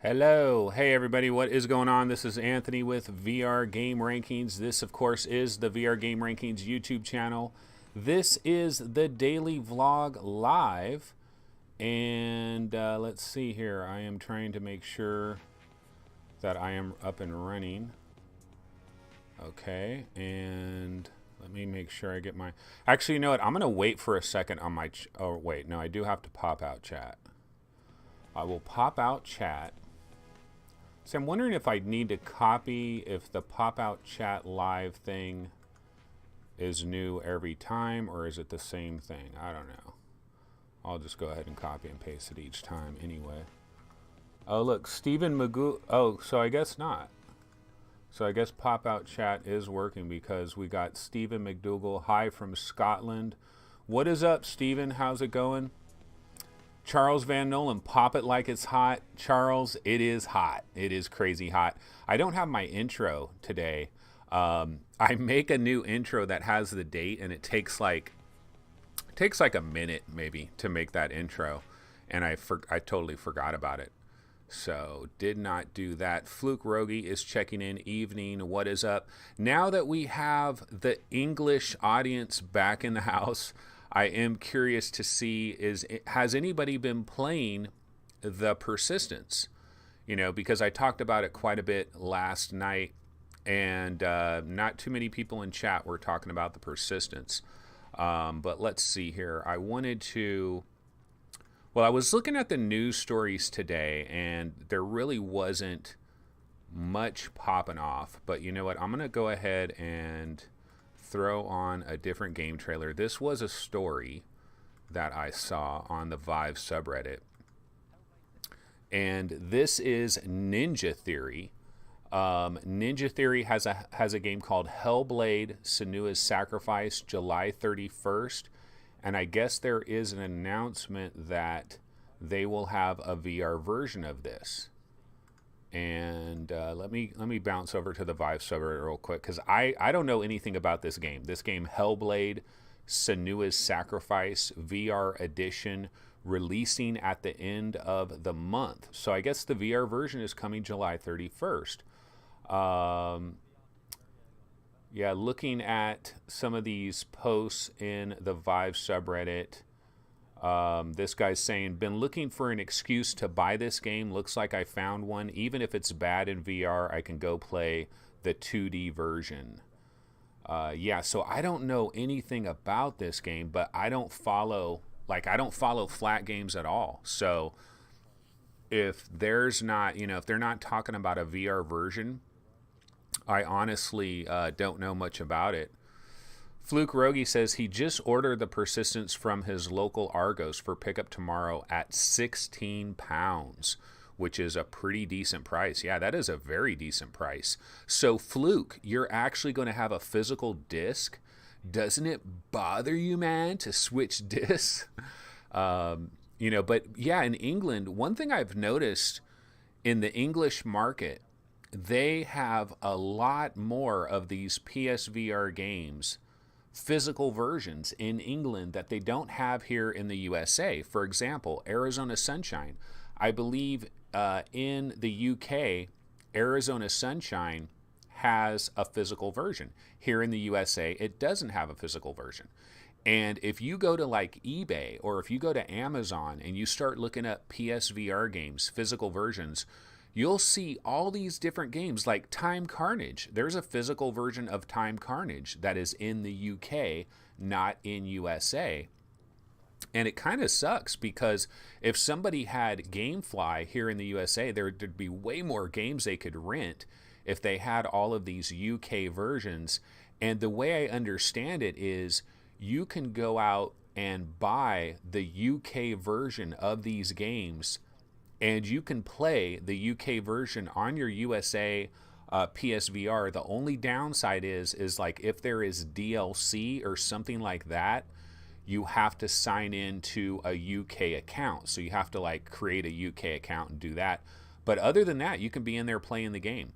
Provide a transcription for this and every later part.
Hello. Hey, everybody. What is going on? This is Anthony with VR Game Rankings. This, of course, is the VR Game Rankings YouTube channel. This is the daily vlog live. And let's see here. I am trying to make sure that I am up and running. Okay. And let me make sure I get my... Actually, you know what? I'm going to wait for a second on my... Oh, wait. No, I do have to pop out chat. I will pop out chat. So I'm wondering if I need to copy, if the pop-out chat live thing is new every time, or is it the same thing? I don't know. I'll just go ahead and copy and paste it each time anyway. Oh, look, Stephen Magoo. Oh, so I guess not. So I guess pop-out chat is working because we got Stephen McDougall. Hi from Scotland. What is up, Stephen? How's it going? Charles Van Nolan, pop it like it's hot. Charles, it is hot. It is crazy hot. I don't have my intro today. I make a new intro that has the date, and it takes like a minute maybe to make that intro, and I totally forgot about it. So did not do that. Fluke Rogie is checking in. Evening, what is up? Now that we have the English audience back in the house, I am curious to see, has anybody been playing the Persistence? You know, because I talked about it quite a bit last night, and not too many people in chat were talking about the Persistence. But let's see here. I was looking at the news stories today, and there really wasn't much popping off. But you know what? I'm going to go ahead and throw on a different game trailer. This was a story that I saw on the Vive subreddit, and this is Ninja Theory. Ninja Theory has a game called Hellblade: Senua's Sacrifice, July 31st, and I guess there is an announcement that they will have a VR version of this. And let me bounce over to the Vive subreddit real quick, because I don't know anything about this game. This game, Hellblade: Senua's Sacrifice VR edition, releasing at the end of the month. So I guess the VR version is coming July 31st. Yeah, looking at some of these posts in the Vive subreddit, this guy's saying, been looking for an excuse to buy this game. Looks like I found one. Even if it's bad in VR, I can go play the 2D version. Yeah, so I don't know anything about this game, but I don't follow flat games at all. So if there's not, if they're not talking about a VR version, I honestly don't know much about it. Fluke Rogie says he just ordered the Persistence from his local Argos for pickup tomorrow at £16, which is a pretty decent price. Yeah, that is a very decent price. So, Fluke, you're actually going to have a physical disc. Doesn't it bother you, man, to switch discs? But yeah, in England, one thing I've noticed in the English market, they have a lot more of these PSVR games, physical versions in England, that they don't have here in the USA. For example, Arizona Sunshine. I believe in the UK, Arizona Sunshine has a physical version. Here in the USA, it doesn't have a physical version. And if you go to like eBay, or if you go to Amazon and you start looking up PSVR games, physical versions, you'll see all these different games like Time Carnage. There's a physical version of Time Carnage that is in the UK, not in USA. And it kind of sucks, because if somebody had GameFly here in the USA, there'd be way more games they could rent if they had all of these UK versions. And the way I understand it is you can go out and buy the UK version of these games, and you can play the UK version on your USA PSVR. The only downside is like if there is DLC or something like that, you have to sign into a UK account. So you have to like create a UK account and do that. But other than that, you can be in there playing the game.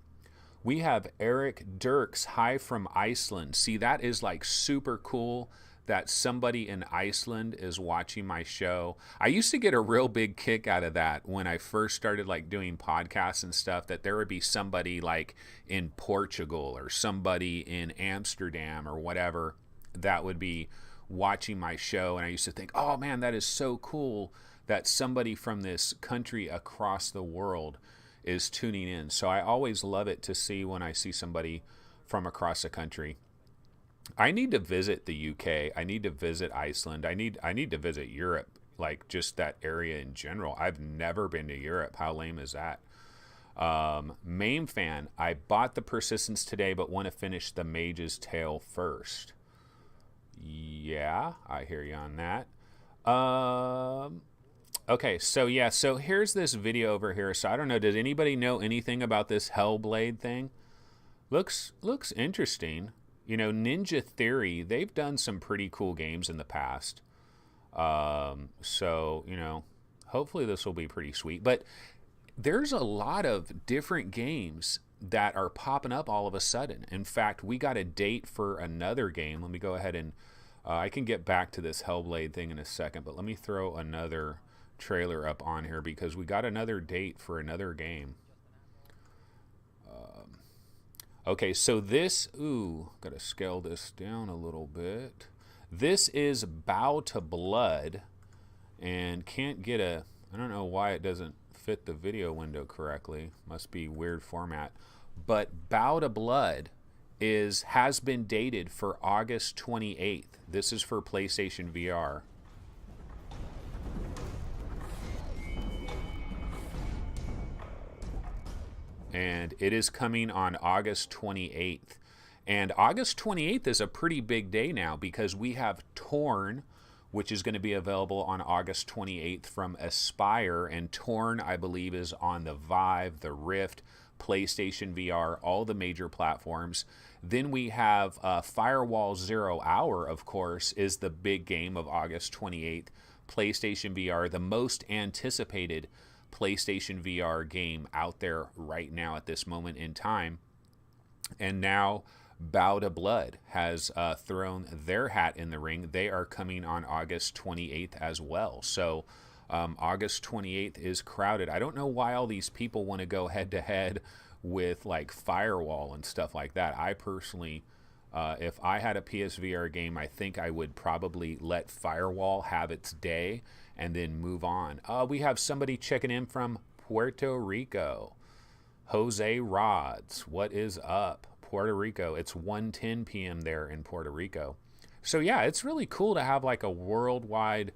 We have Eric Dirks, hi from Iceland. See, that is like super cool that somebody in Iceland is watching my show. I used to get a real big kick out of that when I first started like doing podcasts and stuff, that there would be somebody like in Portugal or somebody in Amsterdam or whatever that would be watching my show. And I used to think, oh man, that is so cool that somebody from this country across the world is tuning in. So I always love it to see when I see somebody from across the country. I need to visit the UK. I need to visit Iceland. I need to visit Europe, like just that area in general. I've never been to Europe. How lame is that? Main fan, I bought the Persistence today, but want to finish the Mage's Tale first. Yeah, I hear you on that. Okay, so yeah, so here's this video over here. So I don't know, does anybody know anything about this Hellblade thing? Looks interesting. You know, Ninja Theory, they've done some pretty cool games in the past. So, you know, hopefully this will be pretty sweet. But there's a lot of different games that are popping up all of a sudden. In fact, we got a date for another game. Let me go ahead and I can get back to this Hellblade thing in a second, but let me throw another trailer up on here because we got another date for another game. Okay, so this, gotta scale this down a little bit. This is Bow to Blood, and can't get a, I don't know why it doesn't fit the video window correctly. Must be weird format. But Bow to Blood has been dated for August 28th. This is for PlayStation VR. And it is coming on August 28th. And August 28th is a pretty big day now because we have Torn, which is going to be available on August 28th from Aspire. And Torn, I believe, is on the Vive, the Rift, PlayStation VR, all the major platforms. Then we have Firewall 0 Hour, of course, is the big game of August 28th. PlayStation VR, the most anticipated PlayStation VR game out there right now at this moment in time. And now Bow to Blood has thrown their hat in the ring. They are coming on August 28th as well. So August 28th is crowded. I don't know why all these people want to go head to head with like Firewall and stuff like that. I personally, if I had a PSVR game, I think I would probably let Firewall have its day and then move on. We have somebody checking in from Puerto Rico. Jose Rods, what is up? Puerto Rico. It's 1:10 p.m. there in Puerto Rico. So yeah, it's really cool to have like a worldwide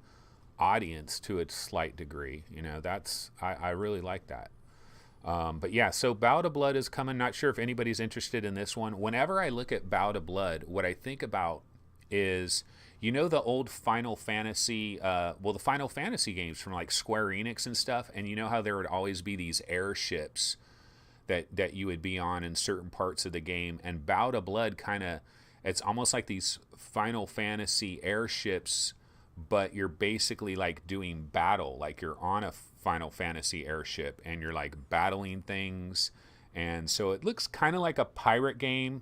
audience to a slight degree. You know, that's, I really like that. But yeah, so Bow to Blood is coming. Not sure if anybody's interested in this one. Whenever I look at Bow to Blood, what I think about is, you know, the old Final Fantasy, the Final Fantasy games from like Square Enix and stuff, and you know how there would always be these airships that you would be on in certain parts of the game, and Bow to Blood kind of, it's almost like these Final Fantasy airships, but you're basically like doing battle, like you're on a Final Fantasy airship and you're like battling things, and so it looks kind of like a pirate game.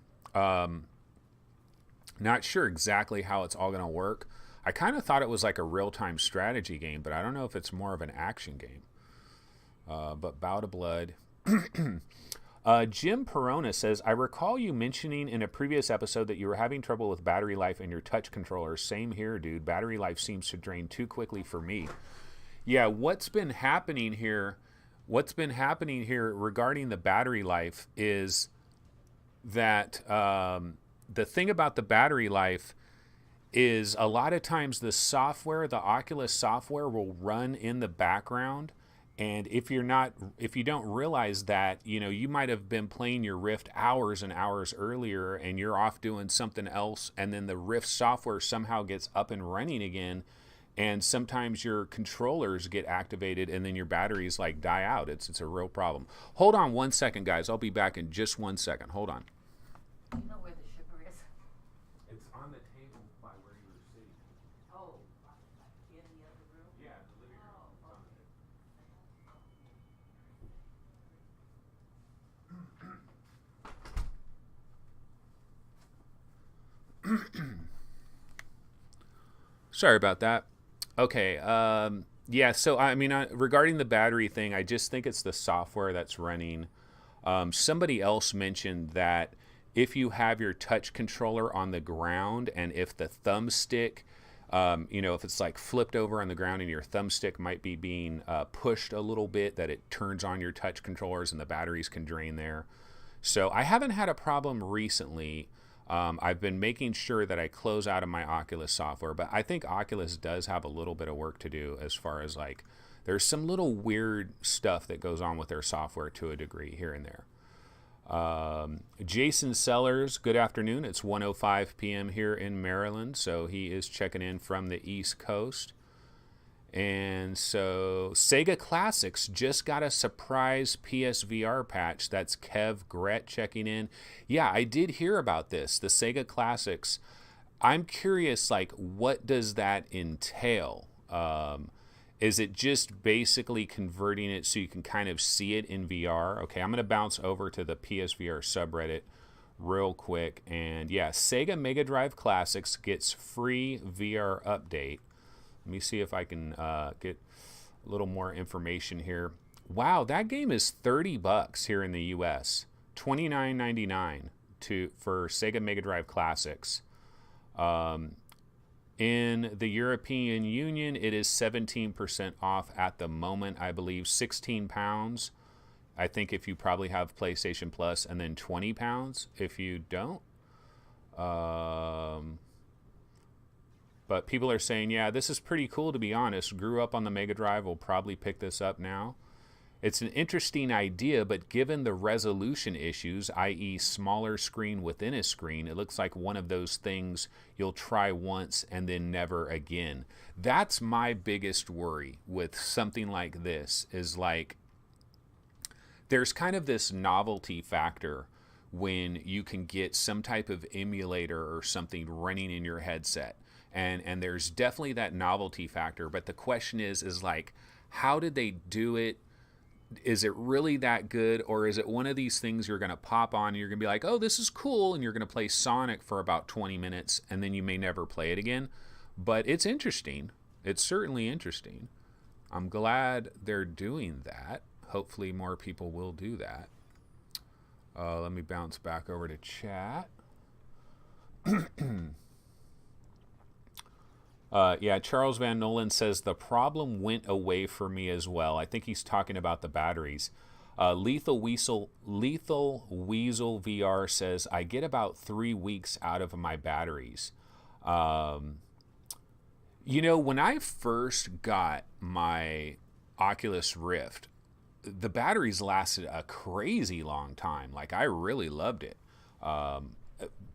Not sure exactly how it's all going to work. I kind of thought it was like a real-time strategy game, but I don't know if it's more of an action game. But Bow to Blood. Jim Perona says, I recall you mentioning in a previous episode that you were having trouble with battery life in your touch controller. Same here, dude. Battery life seems to drain too quickly for me. Yeah, what's been happening here regarding the battery life is that the thing about the battery life is a lot of times the software, the Oculus software, will run in the background. And if you don't realize that, you know, you might have been playing your Rift hours and hours earlier and you're off doing something else, and then the Rift software somehow gets up and running again, and sometimes your controllers get activated and then your batteries like die out. It's a real problem. Hold on 1 second, guys. I'll be back in just 1 second. Hold on. Do you know where the shipper is? It's on the table by where you were sitting. Oh, in the other room? Yeah, the living room. Sorry about that. Okay. Yeah. So I mean, regarding the battery thing, I just think it's the software that's running. Somebody else mentioned that if you have your touch controller on the ground and if the thumbstick, if it's like flipped over on the ground and your thumbstick might be being pushed a little bit, that it turns on your touch controllers and the batteries can drain there. So I haven't had a problem recently. I've been making sure that I close out of my Oculus software, but I think Oculus does have a little bit of work to do as far as like there's some little weird stuff that goes on with their software to a degree here and there. Jason Sellers, good afternoon. It's 1:05 p.m. here in Maryland, so he is checking in from the East Coast. And so Sega Classics just got a surprise PSVR patch. That's Kev Gret checking in. Yeah, I did hear about this. The Sega Classics. I'm curious, like, what does that entail? Is it just basically converting it so you can kind of see it in VR? Okay, I'm going to bounce over to the PSVR subreddit real quick. And yeah, Sega Mega Drive Classics gets free VR update. Let me see if I can get a little more information here. Wow, that game is $30 here in the U.S. $29.99 for Sega Mega Drive Classics. In the European Union, it is 17% off at the moment. I believe £16. I think if you probably have PlayStation Plus, and then £20 if you don't. But people are saying, yeah, this is pretty cool, to be honest. Grew up on the Mega Drive, will probably pick this up now. It's an interesting idea, but given the resolution issues, i.e. smaller screen within a screen, it looks like one of those things you'll try once and then never again. That's my biggest worry with something like this, is like there's kind of this novelty factor when you can get some type of emulator or something running in your headset. And there's definitely that novelty factor, but the question is like, how did they do it? Is it really that good, or is it one of these things you're going to pop on and you're going to be like, oh, this is cool, and you're going to play Sonic for about 20 minutes and then you may never play it again? But it's interesting. It's certainly interesting. I'm glad they're doing that. Hopefully more people will do that. Let me bounce back over to chat. Yeah, Charles Van Nolan says the problem went away for me as well. I think he's talking about the batteries. Lethal Weasel VR says I get about 3 weeks out of my batteries. When I first got my Oculus Rift, the batteries lasted a crazy long time. Like, I really loved it.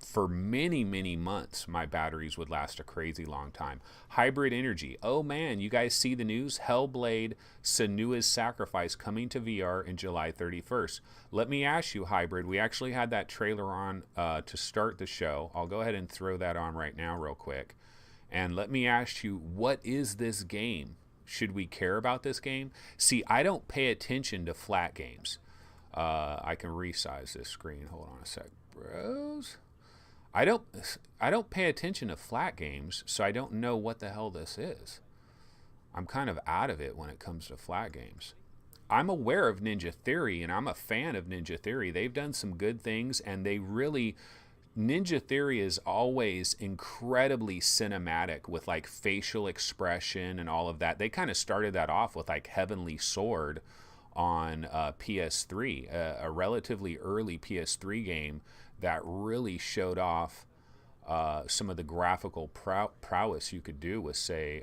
For many, many months, my batteries would last a crazy long time. Hybrid Energy. Oh man, you guys see the news? Hellblade, Senua's Sacrifice coming to VR in July 31st. Let me ask you, Hybrid, we actually had that trailer on to start the show. I'll go ahead and throw that on right now real quick. And let me ask you, what is this game? Should we care about this game? See, I don't pay attention to flat games. I can resize this screen. Hold on a sec, bros. I don't pay attention to flat games, so I don't know what the hell this is. I'm kind of out of it when it comes to flat games. I'm aware of Ninja Theory, and I'm a fan of Ninja Theory. They've done some good things, and Ninja Theory is always incredibly cinematic with like facial expression and all of that. They kind of started that off with like Heavenly Sword on PS3, a relatively early PS3 game that really showed off some of the graphical prowess you could do with, say,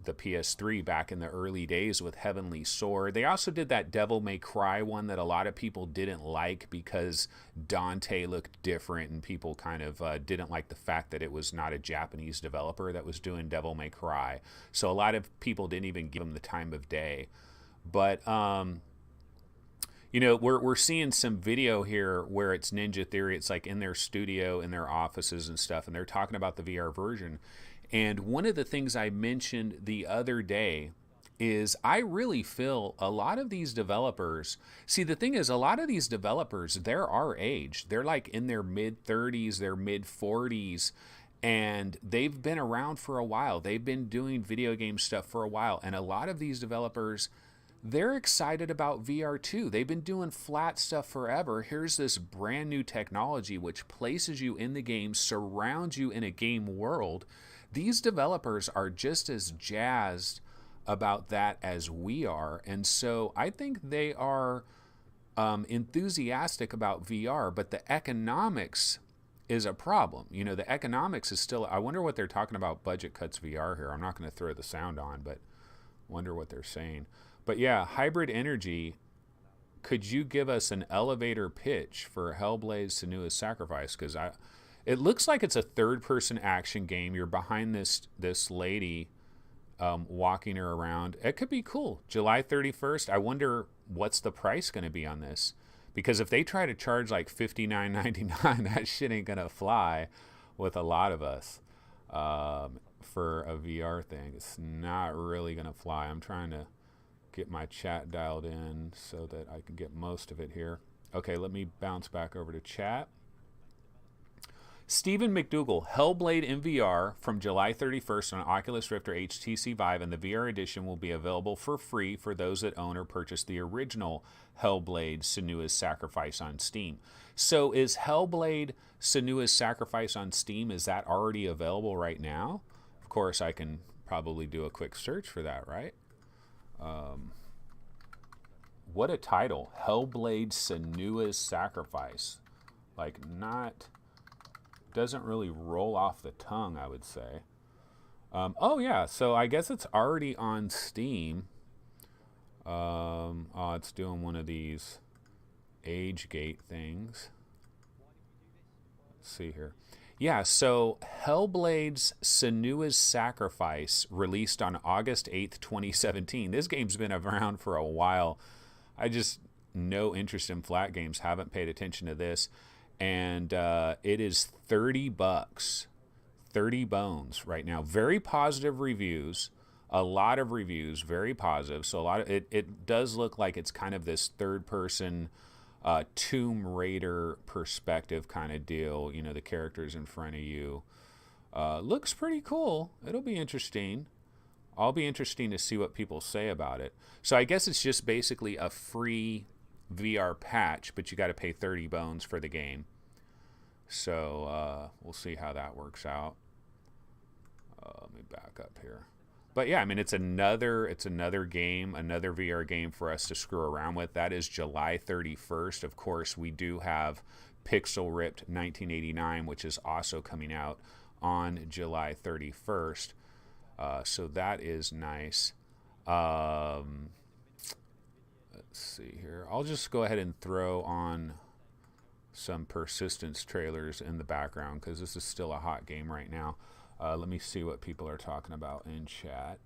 the PS3 back in the early days with Heavenly Sword. They also did that Devil May Cry one that a lot of people didn't like because Dante looked different, and people kind of didn't like the fact that it was not a Japanese developer that was doing Devil May Cry. So a lot of people didn't even give them the time of day. But we're seeing some video here where it's Ninja Theory. It's like in their studio, in their offices and stuff, and they're talking about the VR version. And one of the things I mentioned the other day is I really feel a lot of these developers, see, the thing is, a lot of these developers, they're our age. They're like in their mid-30s, their mid-40s, And they've been around for a while. They've been doing video game stuff for a while. And a lot of these developers, they're excited about VR too. They've been doing flat stuff forever. Here's this brand new technology which places you in the game, surrounds you in a game world. These developers are just as jazzed about that as we are. And so I think they are enthusiastic about VR, but the economics is a problem. You know, the economics is still, I wonder what they're talking about budget cuts VR here. I'm not going to throw the sound on, but wonder what they're saying. But yeah, Hybrid Energy, could you give us an elevator pitch for Hellblade Senua's Sacrifice? Because it looks like it's a third-person action game. You're behind this lady, walking her around. It could be cool. July 31st. I wonder what's the price going to be on this. Because if they try to charge like $59.99, that shit ain't going to fly with a lot of us for a VR thing. It's not really going to fly. I'm trying to get my chat dialed in so that I can get most of it here. Okay, let me bounce back over to chat. Stephen McDougall, Hellblade in VR from July 31st on Oculus Rift or HTC Vive, and the VR edition will be available for free for those that own or purchase the original Hellblade Senua's Sacrifice on Steam. So is Hellblade Senua's Sacrifice on Steam, is that already available right now? Of course, I can probably do a quick search for that, right? What a title. Hellblade Senua's Sacrifice. Like, doesn't really roll off the tongue, I would say. Oh yeah, so I guess it's already on Steam. Oh, it's doing one of these age gate things. Let's see here. Yeah, so Hellblade's Senua's Sacrifice released on August 8th, 2017. This game's been around for a while. I just, no interest in flat games, haven't paid attention to this. And it is $30, 30 bones right now. Very positive reviews, a lot of reviews, very positive. So a lot of it does look like it's kind of this third person Tomb Raider perspective kind of deal. You know, the characters in front of you. Looks pretty cool. It'll be interesting. I'll be interesting to see what people say about it. So I guess it's just basically a free VR patch, but you got to pay 30 bones for the game. So we'll see how that works out. Let me back up here. But yeah, I mean, it's another game, another VR game for us to screw around with. That is July 31st. Of course, we do have Pixel Ripped 1989, which is also coming out on July 31st. So that is nice. Let's see here. I'll just go ahead and throw on some Persistence trailers in the background because this is still a hot game right now. Let me see what people are talking about in chat.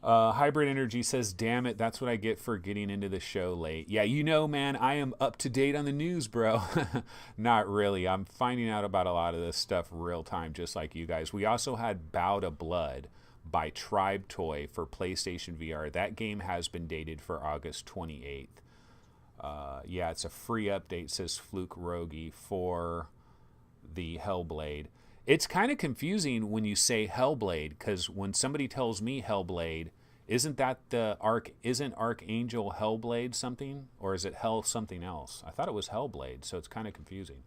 Hybrid Energy says, damn it, that's what I get for getting into the show late. Yeah, you know, man, I am up to date on the news, bro. Not really. I'm finding out about a lot of this stuff real time, just like you guys. We also had Bow to Blood by Tribe Toy for PlayStation VR. That game has been dated for August 28th. Yeah, it's a free update, says Fluke Rogi, for the Hellblade. It's kind of confusing when you say Hellblade, because when somebody tells me Hellblade, isn't that isn't Archangel Hellblade something? Or is it Hell something else? I thought it was Hellblade, so it's kind of confusing.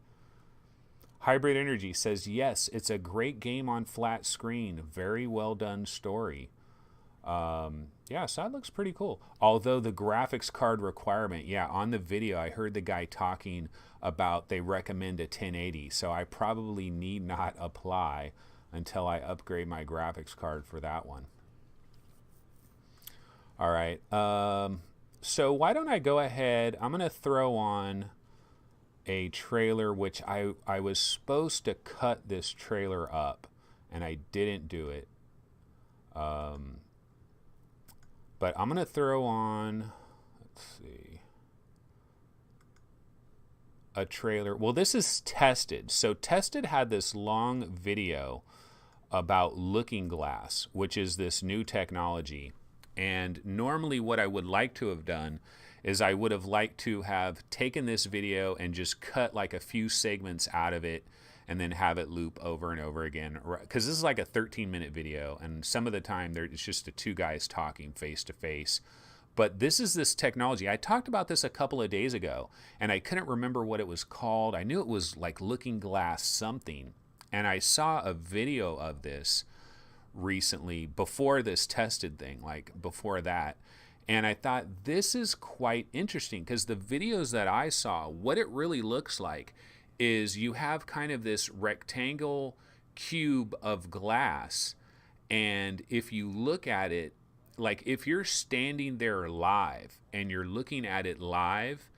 Hybrid Energy says, yes, it's a great game on flat screen. Very well done story. Yeah, so that looks pretty cool. Although the graphics card requirement, yeah, on the video, I heard the guy talking about they recommend a 1080. So I probably need not apply until I upgrade my graphics card for that one. All right. So why don't I go ahead? I'm going to throw on a trailer, which I was supposed to cut this trailer up, and I didn't do it. But I'm going to throw on, let's see, a trailer. Well, this is Tested. So Tested had this long video about Looking Glass, which is this new technology. And normally what I would like to have done is I would have liked to have taken this video and just cut like a few segments out of it and then have it loop over and over again. Because this is like a 13-minute video, and some of the time it's just the two guys talking face to face. But this technology. I talked about this a couple of days ago, and I couldn't remember what it was called. I knew it was like Looking Glass something, and I saw a video of this recently before this tested thing, like before that. And I thought this is quite interesting because the videos that I saw, what it really looks like is you have kind of this rectangle cube of glass. And if you look at it, like if you're standing there live and you're looking at it live,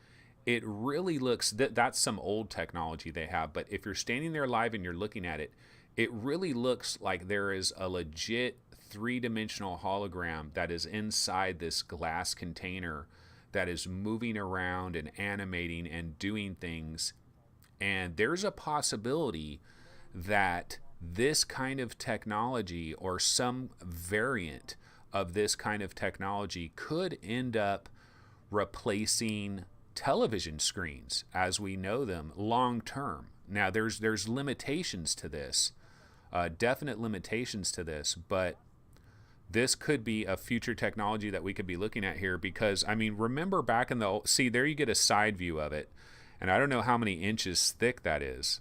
it really looks, that's some old technology they have. But if you're standing there live and you're looking at it, it really looks like there is a legit three-dimensional hologram that is inside this glass container that is moving around and animating and doing things. And there's a possibility that this kind of technology or some variant of this kind of technology could end up replacing television screens as we know them long term. Now there's limitations to this, definite limitations to this, but this could be a future technology that we could be looking at here because, I mean, remember back in the, see, there you get a side view of it, and I don't know how many inches thick that is.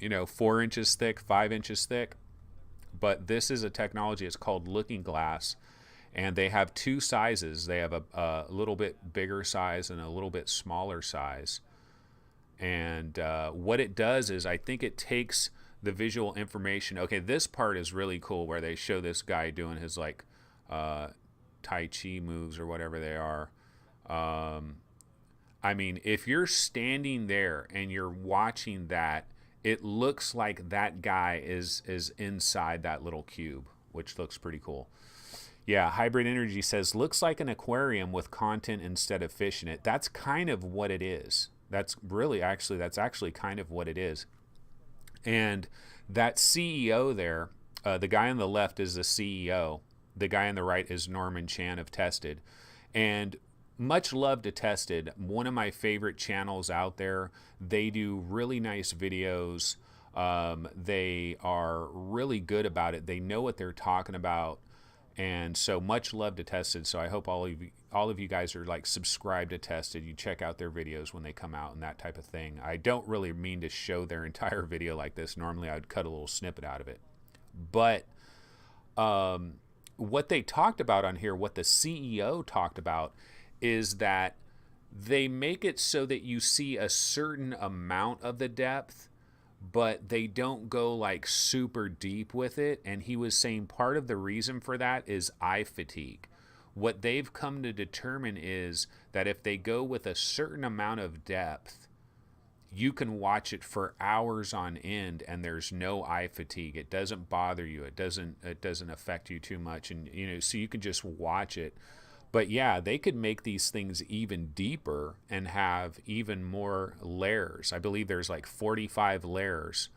4 inches thick, 5 inches thick. But this is a technology, it's called Looking Glass, and they have two sizes. They have a little bit bigger size and a little bit smaller size. And what it does is I think it takes the visual information. Okay, this part is really cool where they show this guy doing his like Tai Chi moves or whatever they are. I mean, if you're standing there and you're watching that, it looks like that guy is inside that little cube, which looks pretty cool. Yeah, Hybrid Energy says, looks like an aquarium with content instead of fish in it. That's kind of what it is. That's actually kind of what it is. And that CEO there, the guy on the left is the CEO. The guy on the right is Norman Chan of Tested. And much love to Tested, one of my favorite channels out there. They do really nice videos. They are really good about it. They know what they're talking about. And so much love to Tested. So I hope all of you guys are like subscribed to Tested. You check out their videos when they come out and that type of thing. I don't really mean to show their entire video like this. Normally I would cut a little snippet out of it. But what they talked about on here, what the CEO talked about, is that they make it so that you see a certain amount of the depth, but they don't go like super deep with it. And he was saying part of the reason for that is eye fatigue. What they've come to determine is that if they go with a certain amount of depth, you can watch it for hours on end and there's no eye fatigue. It doesn't bother you. It doesn't affect you too much. And, so you can just watch it. But yeah, they could make these things even deeper and have even more layers. I believe there's like 45 layers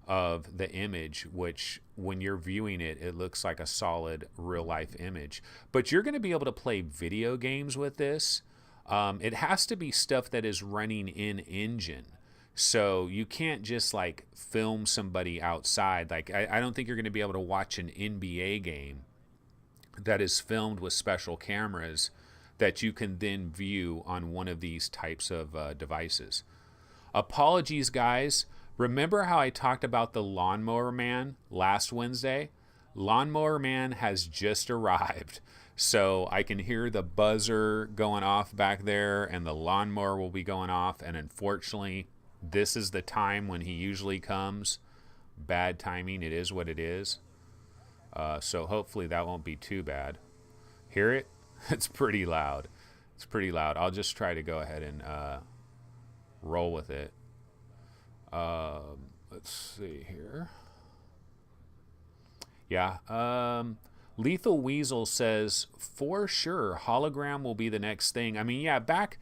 of the image, which when you're viewing it, it looks like a solid real life image. But you're going to be able to play video games with this. It has to be stuff that is running in engine. So you can't just like film somebody outside. Like I don't think you're going to be able to watch an NBA game that is filmed with special cameras that you can then view on one of these types of devices. Apologies, guys. Remember how I talked about the Lawnmower Man last Wednesday? Lawnmower Man has just arrived. So I can hear the buzzer going off back there and the lawnmower will be going off. And unfortunately, this is the time when he usually comes. Bad timing. It is what it is. So hopefully that won't be too bad. Hear it? It's pretty loud. It's pretty loud. I'll just try to go ahead and roll with it. Let's see here. Yeah. Lethal Weasel says, for sure, hologram will be the next thing. I mean, yeah, back,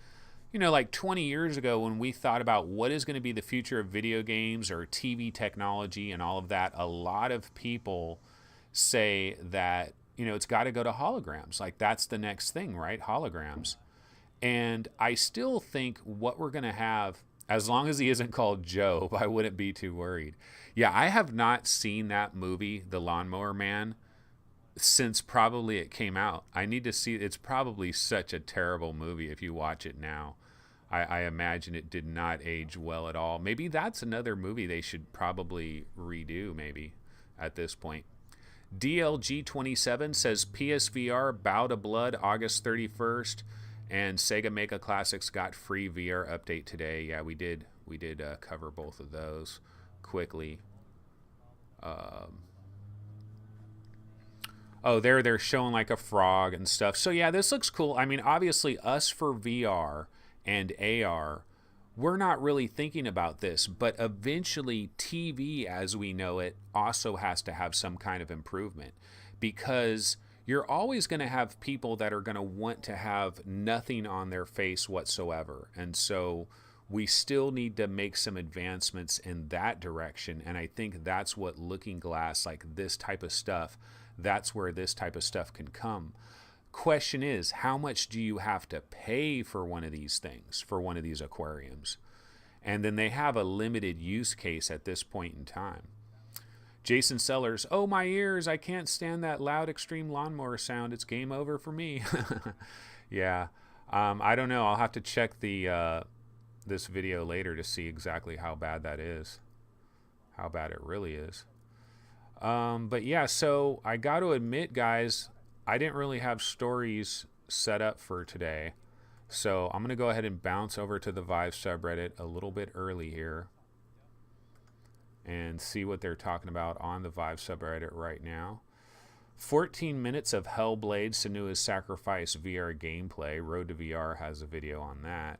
like 20 years ago when we thought about what is going to be the future of video games or TV technology and all of that, a lot of people say that, it's got to go to holograms. Like that's the next thing, right? Holograms. And I still think what we're going to have, As long as he isn't called Job, I wouldn't be too worried. Yeah, I have not seen that movie, The Lawnmower Man, since probably it came out. I need to see. It's probably such a terrible movie if you watch it now. I imagine it did not age well at all. Maybe that's another movie they should probably redo, maybe, at this point. DLG27 says PSVR Bow to Blood August 31st, and Sega Mega Classics got free VR update today. Yeah, we did cover both of those quickly. Oh, they're showing like a frog and stuff. So yeah, this looks cool. I mean, obviously, us for VR and AR, we're not really thinking about this, but eventually TV as we know it also has to have some kind of improvement, because you're always going to have people that are going to want to have nothing on their face whatsoever. And so we still need to make some advancements in that direction. And I think that's what Looking Glass, like this type of stuff, that's where this type of stuff can come. Question is, how much do you have to pay for one of these things, for one of these aquariums? And then they have a limited use case at this point in time. Jason Sellers, oh my ears, I can't stand that loud extreme lawnmower sound. It's game over for me. Yeah, I don't know. I'll have to check the this video later to see exactly how bad that is, how bad it really is. But yeah, so I got to admit, guys, I didn't really have stories set up for today. So I'm going to go ahead and bounce over to the Vive subreddit a little bit early here and see what they're talking about on the Vive subreddit right now. 14 minutes of Hellblade, Senua's Sacrifice VR gameplay. Road to VR has a video on that.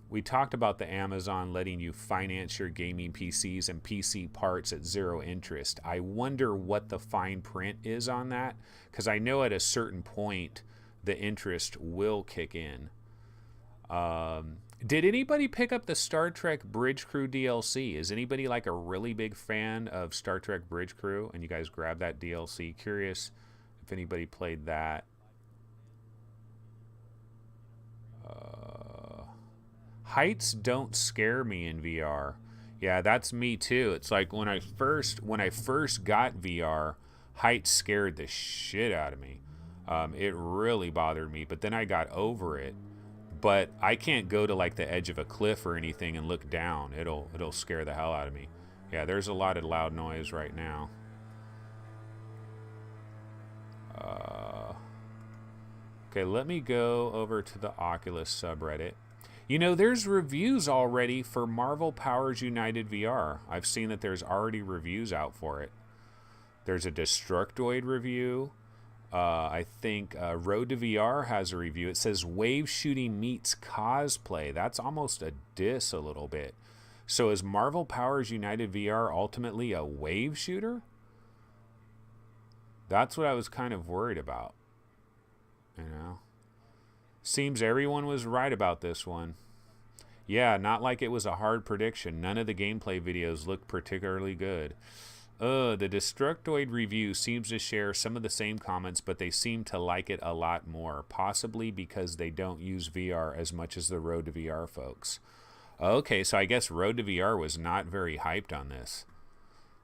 We talked about the Amazon letting you finance your gaming PCs and PC parts at zero interest. I wonder what the fine print is on that, because I know at a certain point the interest will kick in. Did anybody pick up the Star Trek Bridge Crew DLC? Is anybody like a really big fan of Star Trek Bridge Crew and you guys grabbed that DLC? Curious if anybody played that. Heights don't scare me in VR. Yeah, that's me too. It's like when I first got VR, heights scared the shit out of me. It really bothered me, but then I got over it. But I can't go to like the edge of a cliff or anything and look down. It'll scare the hell out of me. Yeah, there's a lot of loud noise right now. Okay, let me go over to the Oculus subreddit. You know, there's reviews already for Marvel Powers United VR. I've seen that there's already reviews out for it. There's a Destructoid review. I think Road to VR has a review. It says wave shooting meets cosplay. That's almost a diss a little bit. So is Marvel Powers United VR ultimately a wave shooter? That's what I was kind of worried about. You know? Seems everyone was right about this one. Yeah, not like it was a hard prediction. None of the gameplay videos looked particularly good. The Destructoid review seems to share some of the same comments, but they seem to like it a lot more, possibly because they don't use VR as much as the Road to VR folks. Okay, so I guess Road to VR was not very hyped on this.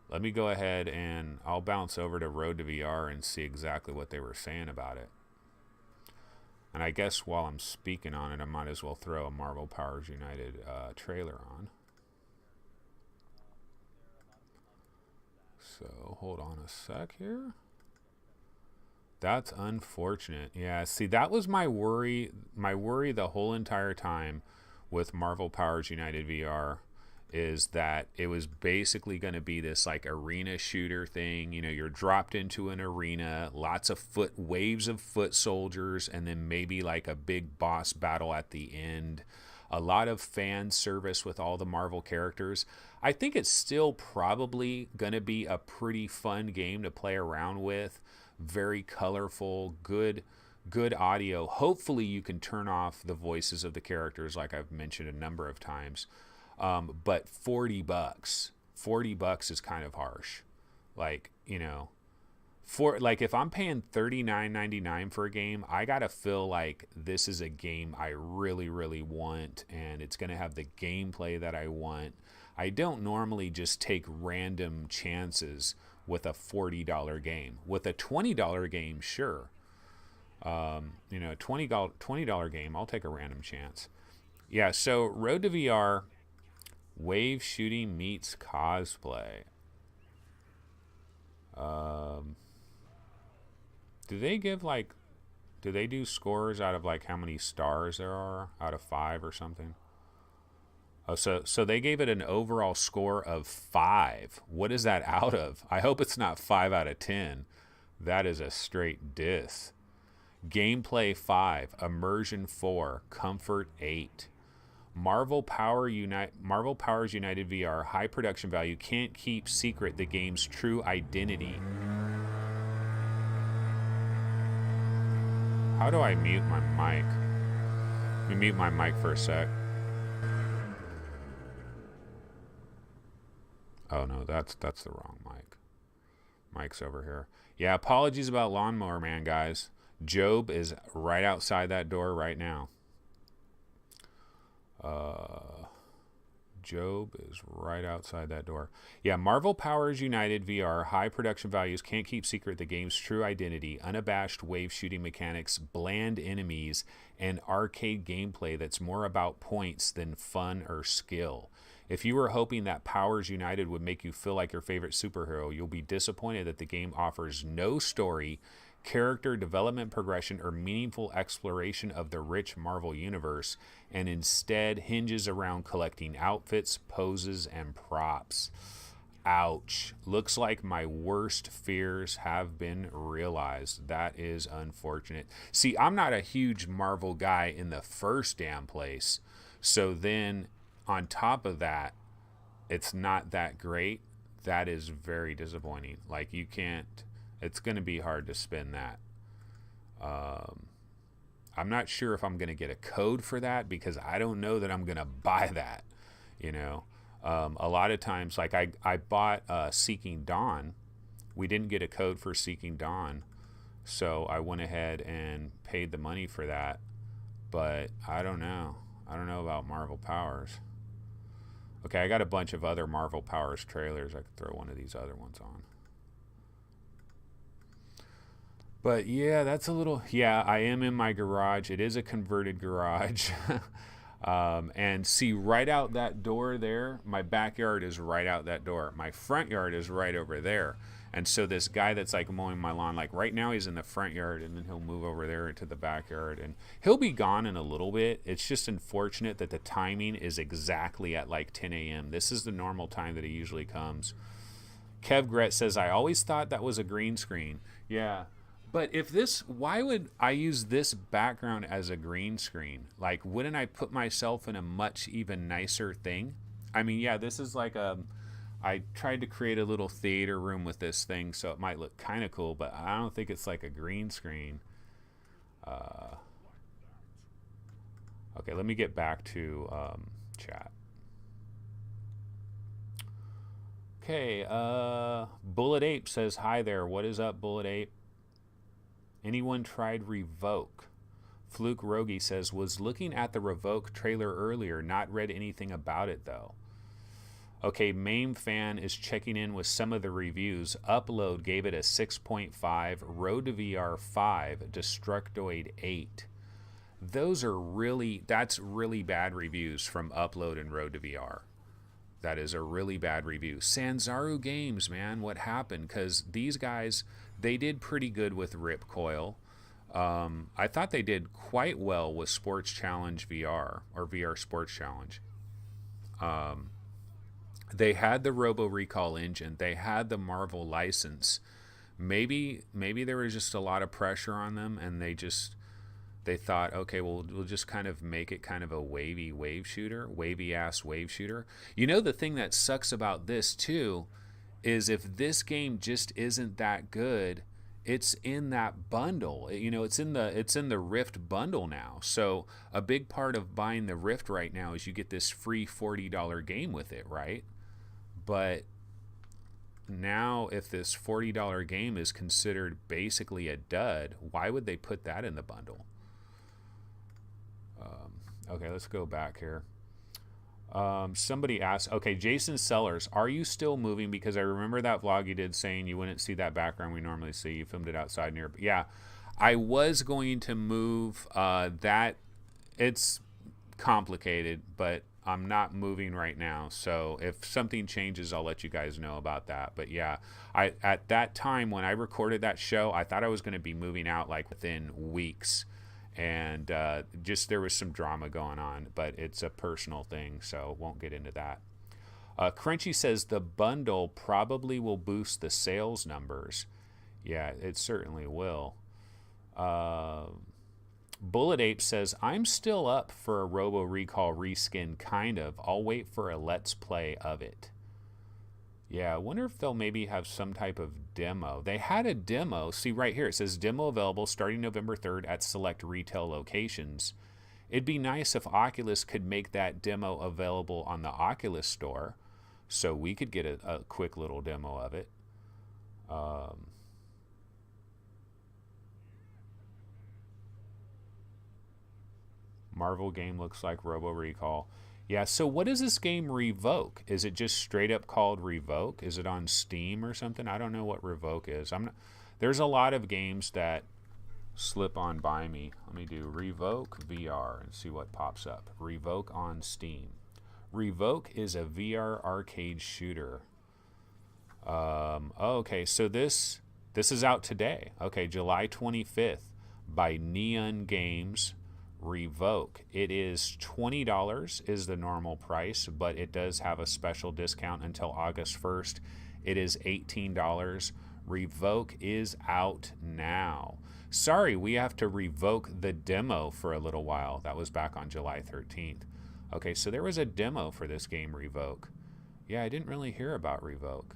Let me go ahead and I'll bounce over to Road to VR and see exactly what they were saying about it. And I guess while I'm speaking on it, I might as well throw a Marvel Powers United trailer on. So hold on a sec here. That's unfortunate. Yeah, see, that was my worry. My worry the whole entire time with Marvel Powers United VR is that it was basically going to be this like arena shooter thing. You know, you're dropped into an arena, lots of waves of foot soldiers, and then maybe like a big boss battle at the end. A lot of fan service with all the Marvel characters. I think it's still probably going to be a pretty fun game to play around with. Very colorful, good audio. Hopefully you can turn off the voices of the characters like I've mentioned a number of times. But $40 is kind of harsh. Like, you know, for like if I'm paying $39.99 for a game, I gotta feel like this is a game I really, really want, and it's gonna have the gameplay that I want. I don't normally just take random chances with a $40 game. With a $20 game, sure. You know, $20 game, I'll take a random chance. Yeah, so Road to VR, wave shooting meets cosplay. Do they give like, do they do scores out of like how many stars there are out of 5 or something? Oh, so they gave it an overall score of 5. What is that out of? I hope it's not 5 out of 10. That is a straight diss. Gameplay 5, immersion 4, comfort 8. Marvel Powers United VR, high production value, can't keep secret the game's true identity. How do I mute my mic? Let me mute my mic for a sec. Oh no, that's the wrong mic. Mic's over here. Yeah, apologies about Lawnmower Man, guys. Job is right outside that door right now. Job is right outside that door. Yeah, Marvel Powers United VR, high production values, can't keep secret the game's true identity, unabashed wave shooting mechanics, bland enemies, and arcade gameplay that's more about points than fun or skill. If you were hoping that Powers United would make you feel like your favorite superhero, you'll be disappointed that the game offers no story, character development progression, or meaningful exploration of the rich Marvel universe, and instead hinges around collecting outfits, poses, and props. Ouch. Looks like my worst fears have been realized. That is unfortunate. See, I'm not a huge Marvel guy in the first damn place, so then on top of that, it's not that great. That is very disappointing. Like, you can't, it's going to be hard to spin that. I'm not sure if I'm going to get a code for that, because I don't know that I'm going to buy that, you know. A lot of times, like I bought Seeking Dawn. We didn't get a code for Seeking Dawn, so I went ahead and paid the money for that. But I don't know. I don't know about Marvel Powers. Okay, I got a bunch of other Marvel Powers trailers. I could throw one of these other ones on. But yeah, that's a little... Yeah, I am in my garage. It is a converted garage. And see, right out that door there, my backyard is right out that door. My front yard is right over there. And so this guy that's like mowing my lawn, like right now he's in the front yard, and then he'll move over there into the backyard, and he'll be gone in a little bit. It's just unfortunate that the timing is exactly at like 10 a.m. This is the normal time that he usually comes. Kev Gret says, I always thought that was a green screen. Yeah. But if this, why would I use this background as a green screen? Like, wouldn't I put myself in a much even nicer thing? I mean, yeah, this is like I tried to create a little theater room with this thing, so it might look kind of cool, but I don't think it's like a green screen. Okay, let me get back to chat. Okay, Bullet Ape says, hi there. What is up, Bullet Ape? Anyone tried Revoke? Fluke Rogi says, was looking at the Revoke trailer earlier, not read anything about it though. Okay, Mame Fan is checking in with some of the reviews. Upload gave it a 6.5, Road to VR 5, Destructoid 8. Those are really, that's really bad reviews from Upload and Road to VR. That is a really bad review. Sanzaru Games, man, what happened? Because these guys, they did pretty good with Ripcoil. I thought they did quite well with Sports Challenge VR, or VR Sports Challenge. They had the Robo Recall engine. They had the Marvel license. Maybe there was just a lot of pressure on them, and they thought, okay, well, we'll just kind of make it kind of a wavy ass wave shooter. You know, the thing that sucks about this too is if this game just isn't that good, it's in that bundle. You know, it's in the Rift bundle now. So a big part of buying the Rift right now is you get this free $40 game with it, right? But now if this $40 game is considered basically a dud, why would they put that in the bundle? Okay, let's go back here. Somebody asked, okay, Jason Sellers, are you still moving? Because I remember that vlog you did saying you wouldn't see that background we normally see. You filmed it outside near. Yeah, I was going to move that. It's complicated, but I'm not moving right now. So if something changes, I'll let you guys know about that. But yeah, at that time when I recorded that show, I thought I was going to be moving out like within weeks. And just there was some drama going on, but it's a personal thing, so won't get into that. Crunchy says the bundle probably will boost the sales numbers. Yeah, it certainly will. Bullet Ape says, I'm still up for a Robo Recall reskin, kind of. I'll wait for a Let's Play of it. Yeah, I wonder if they'll maybe have some type of demo. They had a demo. See right here, it says demo available starting November 3rd at select retail locations. It'd be nice if Oculus could make that demo available on the Oculus store so we could get a quick little demo of it. Marvel game looks like Robo Recall. Yeah, so what is this game Revoke? Is it just straight up called Revoke? Is it on Steam or something? I don't know what Revoke is. There's a lot of games that slip on by me. Let me do Revoke VR and see what pops up. Revoke on Steam. Revoke is a VR arcade shooter. Okay, so this is out today. Okay, July 25th by Neon Games. Revoke. It is $20 is the normal price, but it does have a special discount until August 1st. It is $18. Revoke is out now. Sorry, we have to revoke the demo for a little while. That was back on July 13th. Okay, so there was a demo for this game, Revoke. Yeah, I didn't really hear about Revoke.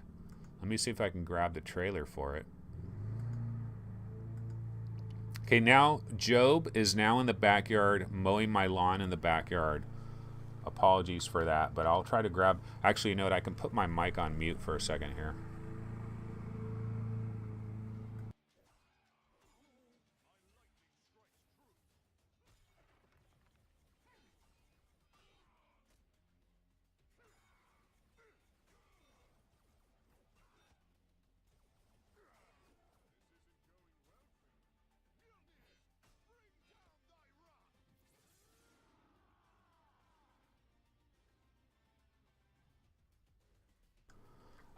Let me see if I can grab the trailer for it. Okay, now Job is now in the backyard mowing my lawn in the backyard. Apologies for that, but I'll try to grab... Actually, you know what? I can put my mic on mute for a second here.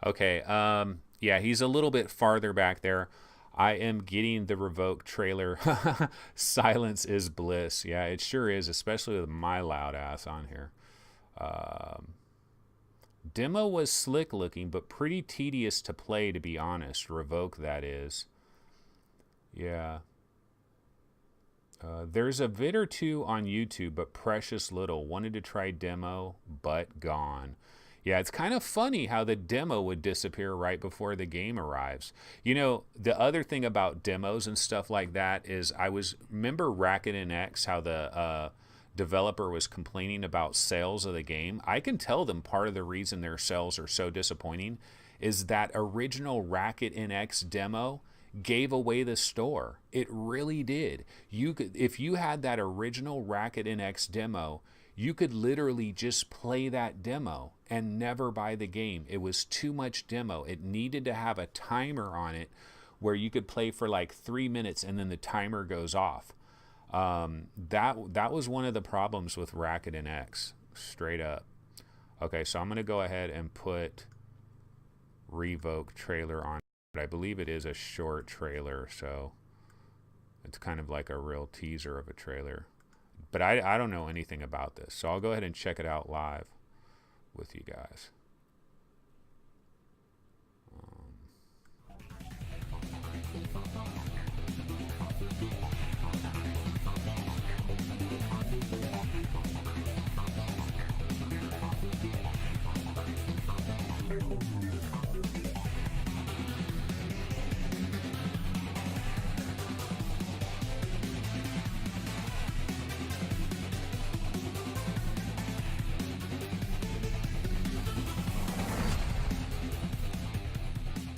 Okay, yeah, he's a little bit farther back there. I am getting the Revoke trailer. Silence is bliss. Yeah, it sure is, especially with my loud ass on here. Demo was slick looking, but pretty tedious to play, to be honest. Revoke, that is. Yeah. There's a vid or two on YouTube, but precious little. Wanted to try demo, but gone. Yeah, it's kind of funny how the demo would disappear right before the game arrives. You know, the other thing about demos and stuff like that is remember Racket NX, how the developer was complaining about sales of the game. I can tell them part of the reason their sales are so disappointing is that original Racket NX demo gave away the store. It really did. If you had that original Racket NX demo, you could literally just play that demo and never buy the game. It was too much demo. It needed to have a timer on it where you could play for like 3 minutes and then the timer goes off. That was one of the problems with Racket NX, straight up. Okay, so I'm going to go ahead and put Revoke trailer on. But I believe it is a short trailer, so it's kind of like a real teaser of a trailer. But I don't know anything about this, so I'll go ahead and check it out live with you guys.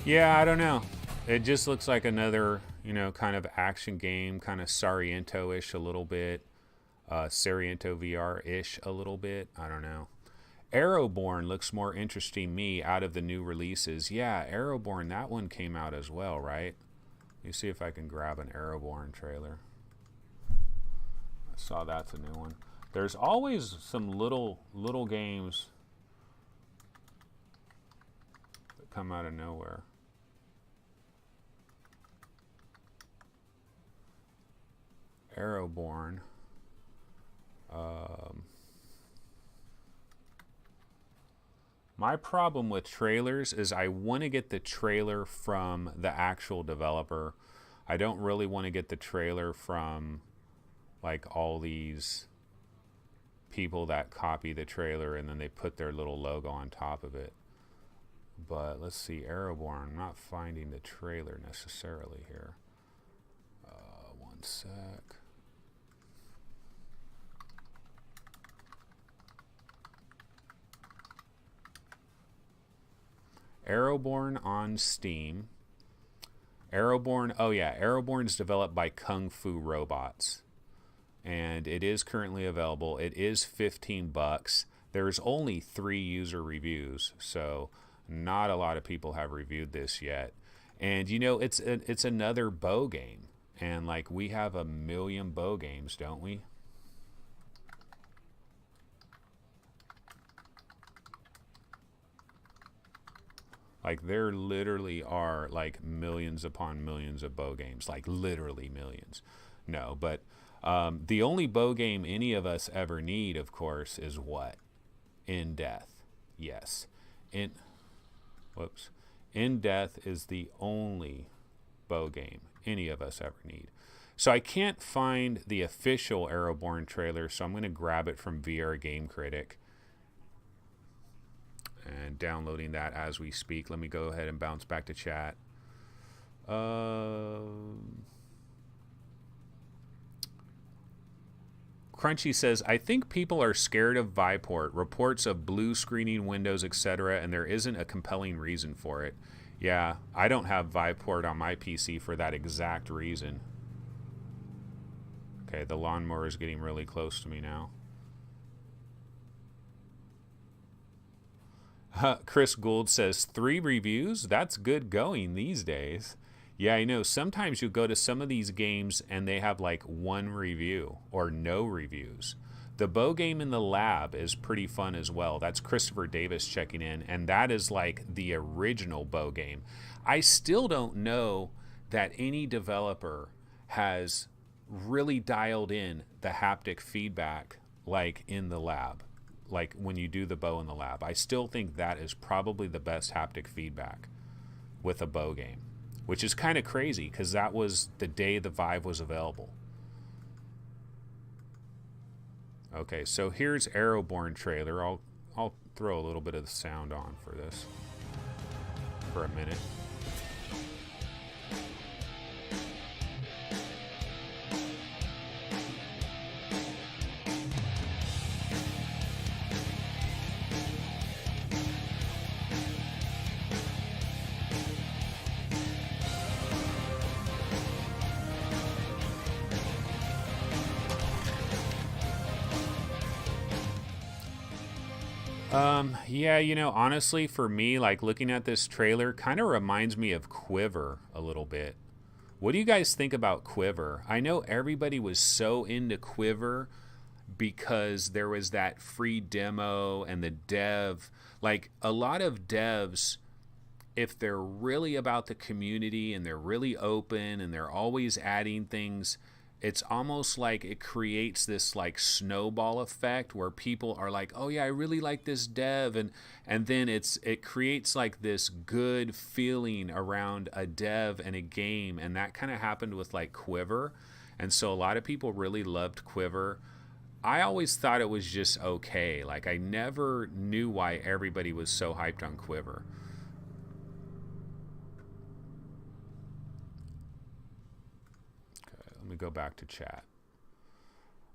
Yeah, I don't know. It just looks like another, you know, kind of action game, kind of Sariento-ish a little bit, Sariento VR-ish a little bit. I don't know. Arrowborn looks more interesting me out of the new releases. Yeah, Arrowborn, that one came out as well, right? Let me see if I can grab an Arrowborn trailer. I saw that's a new one. There's always some little games that come out of nowhere. Arrowborn. My problem with trailers is I want to get the trailer from the actual developer. I don't really want to get the trailer from like all these people that copy the trailer and then they put their little logo on top of it. But let's see, Arrowborn. I'm not finding the trailer necessarily here. One sec. Arrowborn on Steam. Arrowborn, oh yeah, Arrowborn is developed by Kung Fu Robots. And it is currently available. It is $15. There's only 3 user reviews, so not a lot of people have reviewed this yet. And you know, it's another bow game. And like we have a million bow games, don't we? Like there literally are like millions upon millions of bow games, like literally millions. No, but the only bow game any of us ever need, of course, is what? In Death. Yes. In Death is the only bow game any of us ever need. So I can't find the official Arrowborn trailer, so I'm going to grab it from VR Game Critic. And downloading that as we speak. Let me go ahead and bounce back to chat. Crunchy says, I think people are scared of Viport, reports of blue screening windows, etc., and there isn't a compelling reason for it. Yeah, I don't have Viport on my PC for that exact reason. Okay, the lawnmower is getting really close to me now. Chris Gould says 3 reviews? That's good going these days. Yeah, I know. Sometimes you go to some of these games and they have like 1 review or no reviews. The bow game in the lab is pretty fun as well. That's Christopher Davis checking in, and that is like the original bow game. I still don't know that any developer has really dialed in the haptic feedback like in the lab. Like when you do the bow in the lab. I still think that is probably the best haptic feedback with a bow game, which is kind of crazy because that was the day the Vive was available. Okay, so here's Arrowborn trailer. I'll throw a little bit of the sound on for this for a minute. Yeah, you know, honestly, for me, like looking at this trailer kind of reminds me of Quiver a little bit. What do you guys think about Quiver? I know everybody was so into Quiver because there was that free demo and the dev. Like a lot of devs, if they're really about the community and they're really open and they're always adding things, it's almost like it creates this like snowball effect where people are like, oh yeah, I really like this dev, and then it creates like this good feeling around a dev and a game. And that kind of happened with like Quiver, and so a lot of people really loved Quiver. I always thought it was just okay. Like I never knew why everybody was so hyped on Quiver. Let me go back to chat.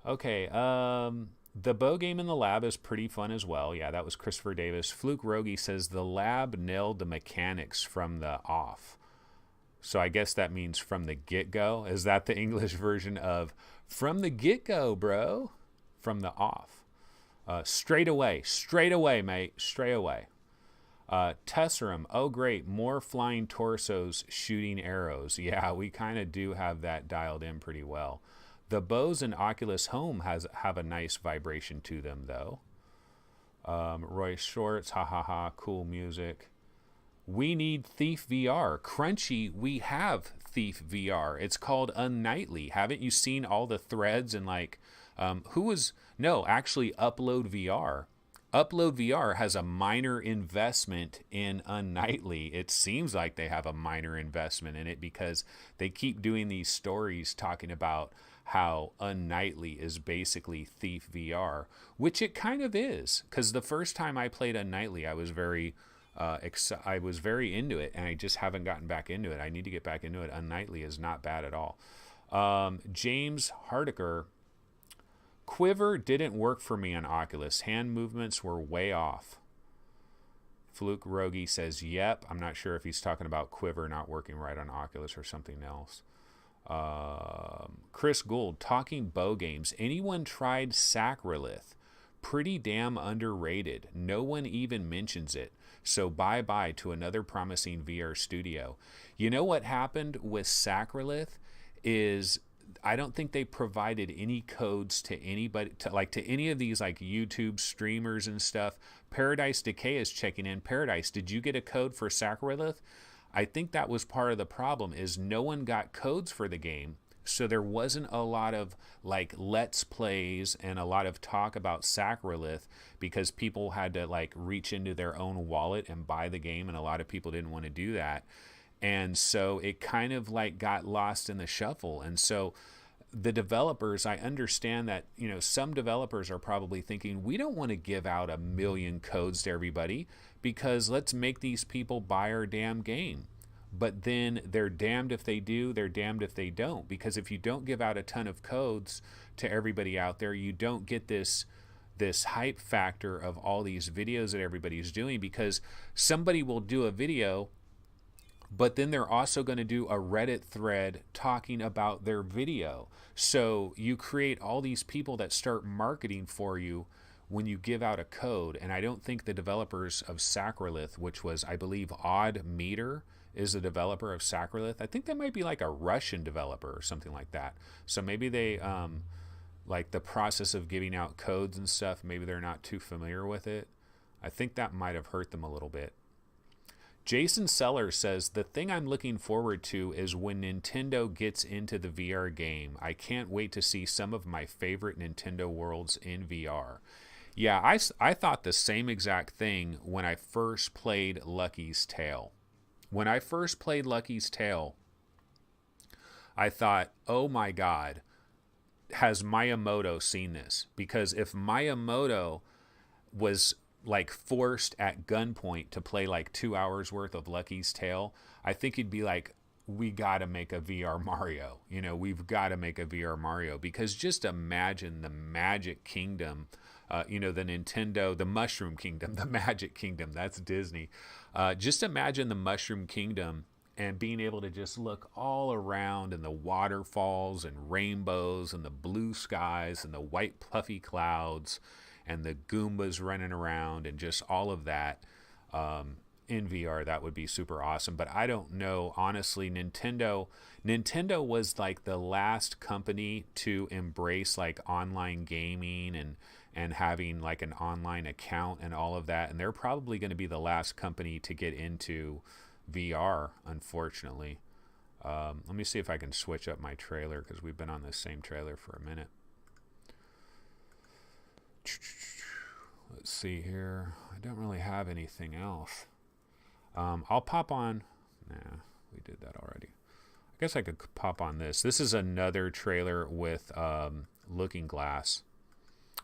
Okay, The bow game in the lab is pretty fun as well. Yeah, that was Christopher Davis. Fluke Rogie says the lab nailed the mechanics from the off. So I guess that means from the get-go. Is that the English version of from the get-go, bro? From the off. Straight away, mate, straight away. Tesserum, oh great, more flying torsos shooting arrows. Yeah, we kind of do have that dialed in pretty well. The bows in Oculus Home have a nice vibration to them, though. Roy Shorts, ha ha ha, cool music. We need Thief VR. Crunchy, we have Thief VR. It's called Unnightly. Haven't you seen all the threads and like, actually Upload VR. Upload VR has a minor investment in Unnightly. It seems like they have a minor investment in it because they keep doing these stories talking about how Unnightly is basically Thief VR, which it kind of is. Because the first time I played Unnightly, I was very into it, and I just haven't gotten back into it. I need to get back into it. Unnightly is not bad at all. James Hardiker, Quiver didn't work for me on Oculus. Hand movements were way off. Fluke Rogie says, yep. I'm not sure if he's talking about Quiver not working right on Oculus or something else. Chris Gould, talking bow games. Anyone tried Sacrilith? Pretty damn underrated. No one even mentions it. So bye-bye to another promising VR studio. You know what happened with Sacrilith is I don't think they provided any codes to anybody, to any of these like YouTube streamers and stuff. Paradise Decay is checking in. Paradise, did you get a code for Sacrilith? I think that was part of the problem is no one got codes for the game. So there wasn't a lot of like let's plays and a lot of talk about Sacrilith because people had to like reach into their own wallet and buy the game, and a lot of people didn't want to do that. And so it kind of like got lost in the shuffle. And so the developers, I understand that, some developers are probably thinking, we don't want to give out 1 million codes to everybody because let's make these people buy our damn game. But then they're damned if they do, they're damned if they don't. Because if you don't give out a ton of codes to everybody out there, you don't get this hype factor of all these videos that everybody's doing, because somebody will do a video, but then they're also going to do a Reddit thread talking about their video. So you create all these people that start marketing for you when you give out a code. And I don't think the developers of Sacrilith, which was, I believe, Odd Meter, is the developer of Sacrilith. I think they might be like a Russian developer or something like that. So maybe they, like the process of giving out codes and stuff, maybe they're not too familiar with it. I think that might have hurt them a little bit. Jason Sellers says, the thing I'm looking forward to is when Nintendo gets into the VR game. I can't wait to see some of my favorite Nintendo worlds in VR. Yeah, I thought the same exact thing when I first played Lucky's Tale. When I first played Lucky's Tale, I thought, oh my God, has Miyamoto seen this? Because if Miyamoto was like forced at gunpoint to play like 2 hours worth of Lucky's Tale, I think he'd be like, we got to make a VR Mario. We've got to make a VR Mario, because just imagine the Magic Kingdom, the Nintendo, the Mushroom Kingdom, the Magic Kingdom, that's Disney. Just imagine the Mushroom Kingdom and being able to just look all around, and the waterfalls and rainbows and the blue skies and the white puffy clouds and the Goombas running around and just all of that in VR. That would be super awesome. But I don't know, honestly, Nintendo was like the last company to embrace like online gaming and having like an online account and all of that. And they're probably going to be the last company to get into VR, unfortunately. Let me see if I can switch up my trailer, because we've been on this same trailer for a minute. Let's see here. I don't really have anything else. I'll pop on. Nah, we did that already. I guess I could pop on this. This is another trailer with Looking Glass.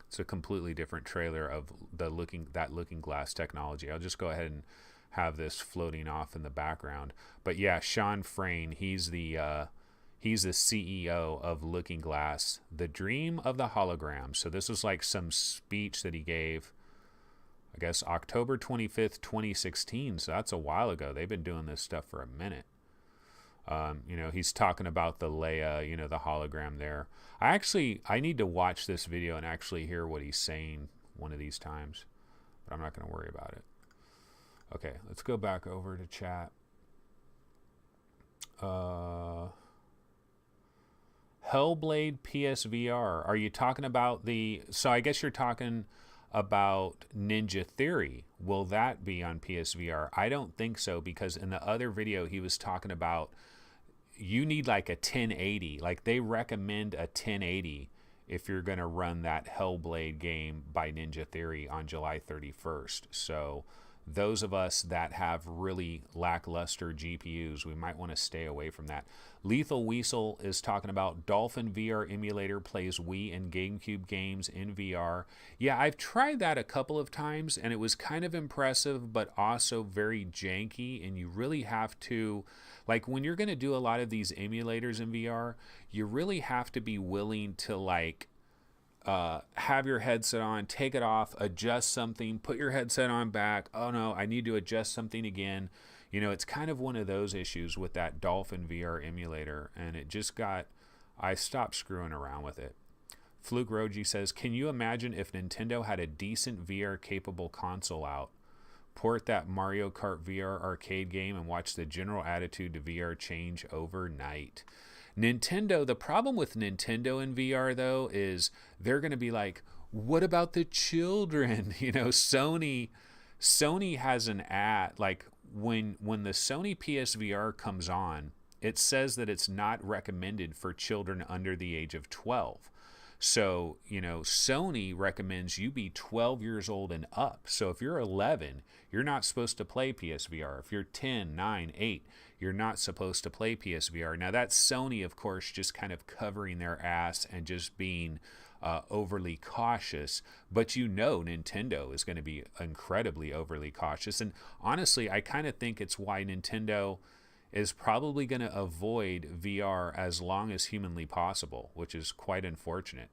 It's a completely different trailer of that Looking Glass technology. I'll just go ahead and have this floating off in the background. But yeah, Sean Frayne, he's the He's the CEO of Looking Glass, the dream of the hologram. So this was like some speech that he gave, I guess, October 25th, 2016. So that's a while ago. They've been doing this stuff for a minute. He's talking about the Leia, the hologram there. I need to watch this video and actually hear what he's saying one of these times, but I'm not going to worry about it. Okay, let's go back over to chat. Hellblade PSVR. Are you talking about so I guess you're talking about Ninja Theory. Will that be on PSVR? I don't think so, because in the other video he was talking about you need like a 1080. Like they recommend a 1080 if you're going to run that Hellblade game by Ninja Theory on July 31st. So those of us that have really lackluster GPUs, we might want to stay away from that. Lethal Weasel is talking about Dolphin VR emulator plays Wii and GameCube games in VR. Yeah, I've tried that a couple of times and it was kind of impressive, but also very janky. And you really have to, like, when you're going to do a lot of these emulators in VR, you really have to be willing to have your headset on, take it off, adjust something, put your headset on back. Oh no, I need to adjust something again. It's kind of one of those issues with that Dolphin VR emulator, and I stopped screwing around with it. Fluke Roji says, can you imagine if Nintendo had a decent VR capable console out? Port that Mario Kart VR arcade game and watch the general attitude to VR change overnight. Nintendo, the problem with Nintendo in VR though is they're going to be like, what about the children? Sony has an ad, like when the Sony PSVR comes on, it says that it's not recommended for children under the age of 12. So, Sony recommends you be 12 years old and up. So if you're 11, you're not supposed to play PSVR. If you're 10, 9, 8, you're not supposed to play PSVR. Now that's Sony, of course, just kind of covering their ass and just being overly cautious. But Nintendo is going to be incredibly overly cautious. And honestly, I kind of think it's why Nintendo is probably going to avoid VR as long as humanly possible, which is quite unfortunate.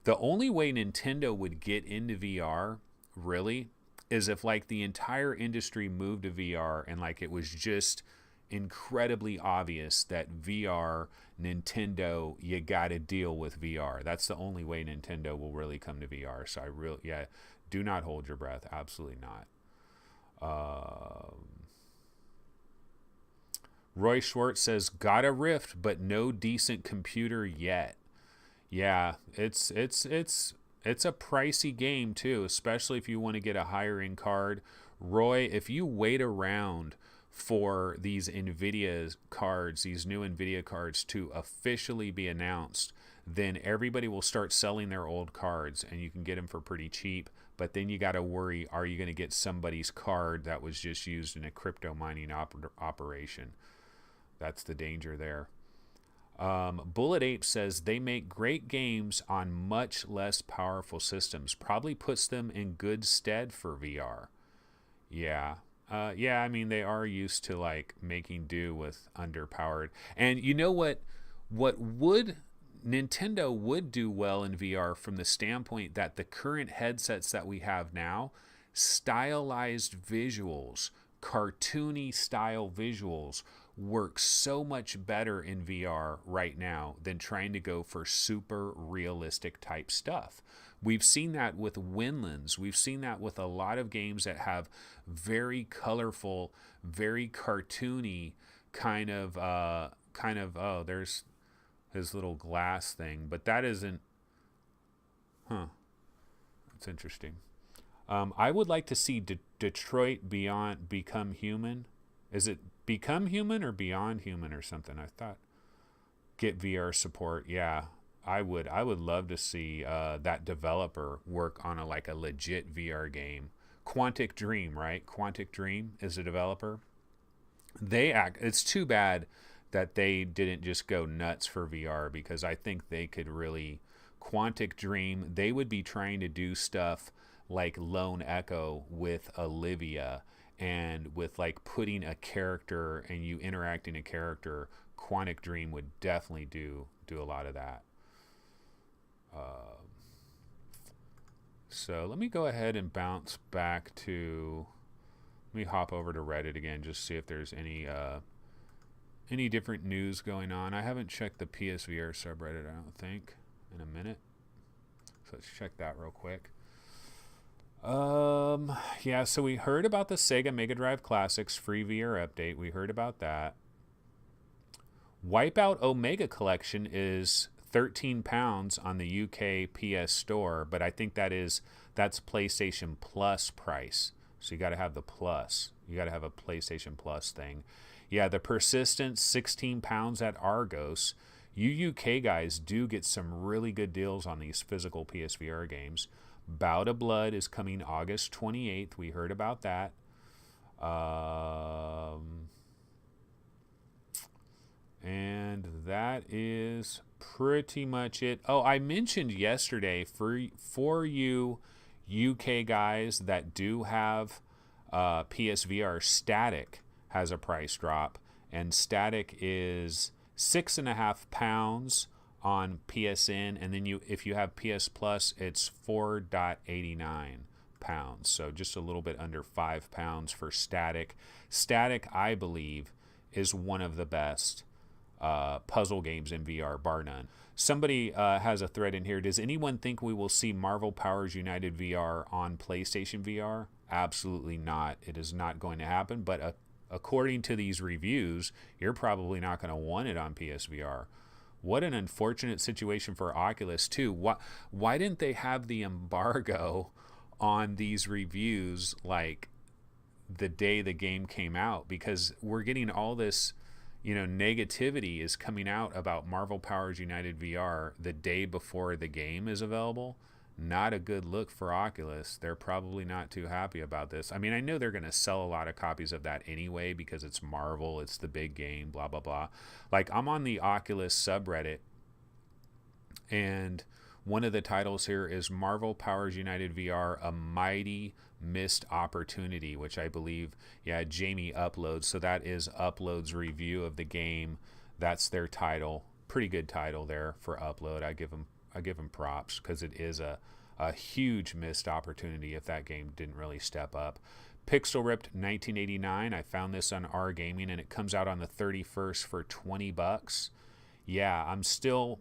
The only way Nintendo would get into VR, really, is if like the entire industry moved to VR and like it was just incredibly obvious that VR, Nintendo, you got to deal with VR. That's the only way Nintendo will really come to VR. So do not hold your breath. Absolutely not. Roy Schwartz says, got a Rift, but no decent computer yet. Yeah, it's a pricey game too, especially if you want to get a higher end card. Roy, if you wait around for these NVIDIA cards, these new NVIDIA cards to officially be announced, then everybody will start selling their old cards and you can get them for pretty cheap. But then you got to worry, are you going to get somebody's card that was just used in a crypto mining operation? That's the danger there. Bullet Ape says they make great games on much less powerful systems. Probably puts them in good stead for VR. Yeah. I mean, they are used to like making do with underpowered. And you know what Nintendo would do well in VR from the standpoint that the current headsets that we have now, stylized visuals, cartoony style visuals, works so much better in VR right now than trying to go for super realistic type stuff. We've seen that with Windlands. We've seen that with a lot of games that have very colorful, very cartoony kind of oh, there's his little glass thing, but that isn't, that's interesting. I would like to see Detroit Become Human. Is it Become Human or Beyond Human or something? I thought get VR support. Yeah, I would love to see that developer work on a legit VR game. Quantic Dream, right? Quantic Dream is a developer. It's too bad that they didn't just go nuts for VR, because I think they could really, Quantic Dream, they would be trying to do stuff like Lone Echo with Olivia and with like putting a character and you interacting a character, Quantic Dream would definitely do a lot of that. So let me go ahead and bounce back to. Let me hop over to Reddit again, just see if there's any different news going on. I haven't checked the PSVR subreddit, I don't think, in a minute. So let's check that real quick. Yeah, so we heard about the Sega Mega Drive Classics free VR update. We heard about that. Wipeout Omega Collection is £13 on the UK PS Store, but I think that's PlayStation Plus price. So you got to have the Plus. You got to have a PlayStation Plus thing. Yeah, the Persistence, £16 at Argos. You UK guys do get some really good deals on these physical PSVR games. Bout of Blood is coming August 28th. We heard about that. And that is pretty much it. Oh, I mentioned yesterday for you UK guys that do have PSVR, Static has a price drop, and Static is £6.50 on PSN, and then if you have PS Plus, it's £4.89. So just a little bit under £5 for Static. Static, I believe, is one of the best puzzle games in VR, bar none. Somebody has a thread in here. Does anyone think we will see Marvel Powers United VR on PlayStation VR? Absolutely not. It is not going to happen, but according to these reviews, you're probably not going to want it on PSVR. What an unfortunate situation for Oculus, too. Why didn't they have the embargo on these reviews like the day the game came out? Because we're getting all this, negativity is coming out about Marvel Powers United VR the day before the game is available. Not a good look for Oculus. They're probably not too happy about this. I mean, I know they're going to sell a lot of copies of that anyway because it's Marvel, it's the big game, blah, blah, blah. Like, I'm on the Oculus subreddit, and one of the titles here is Marvel Powers United VR, A Mighty Missed Opportunity, which I believe, Jamie uploads. So that is Upload's review of the game. That's their title. Pretty good title there for Upload. I give them props because it is a huge missed opportunity if that game didn't really step up. Pixel Ripped 1989. I found this on R Gaming, and it comes out on the 31st for $20. Yeah, I'm still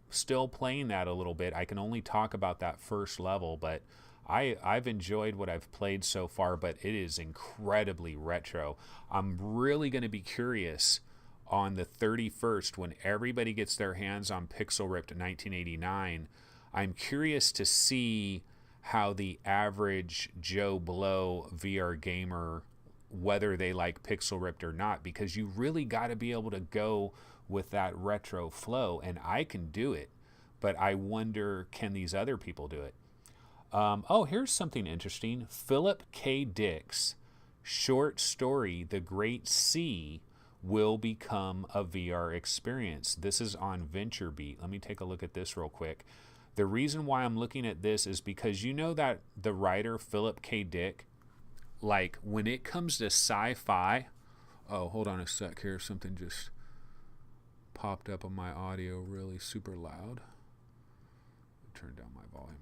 playing that a little bit. I can only talk about that first level, but I've enjoyed what I've played so far, but it is incredibly retro. I'm really going to be curious on the 31st when everybody gets their hands on Pixel Ripped 1989. I'm curious to see how the average Joe Blow VR gamer, whether they like Pixel Ripped or not, because you really got to be able to go with that retro flow, and I can do it, but I wonder, can these other people do it? Here's something interesting. Philip K. Dick's short story, The Great Sea, will become a VR experience. This is on VentureBeat. Let me take a look at this real quick. The reason why I'm looking at this is because you know that the writer Philip K. Dick, like when it comes to sci-fi, oh, hold on a sec here. Something just popped up on my audio really super loud. Turn down my volume.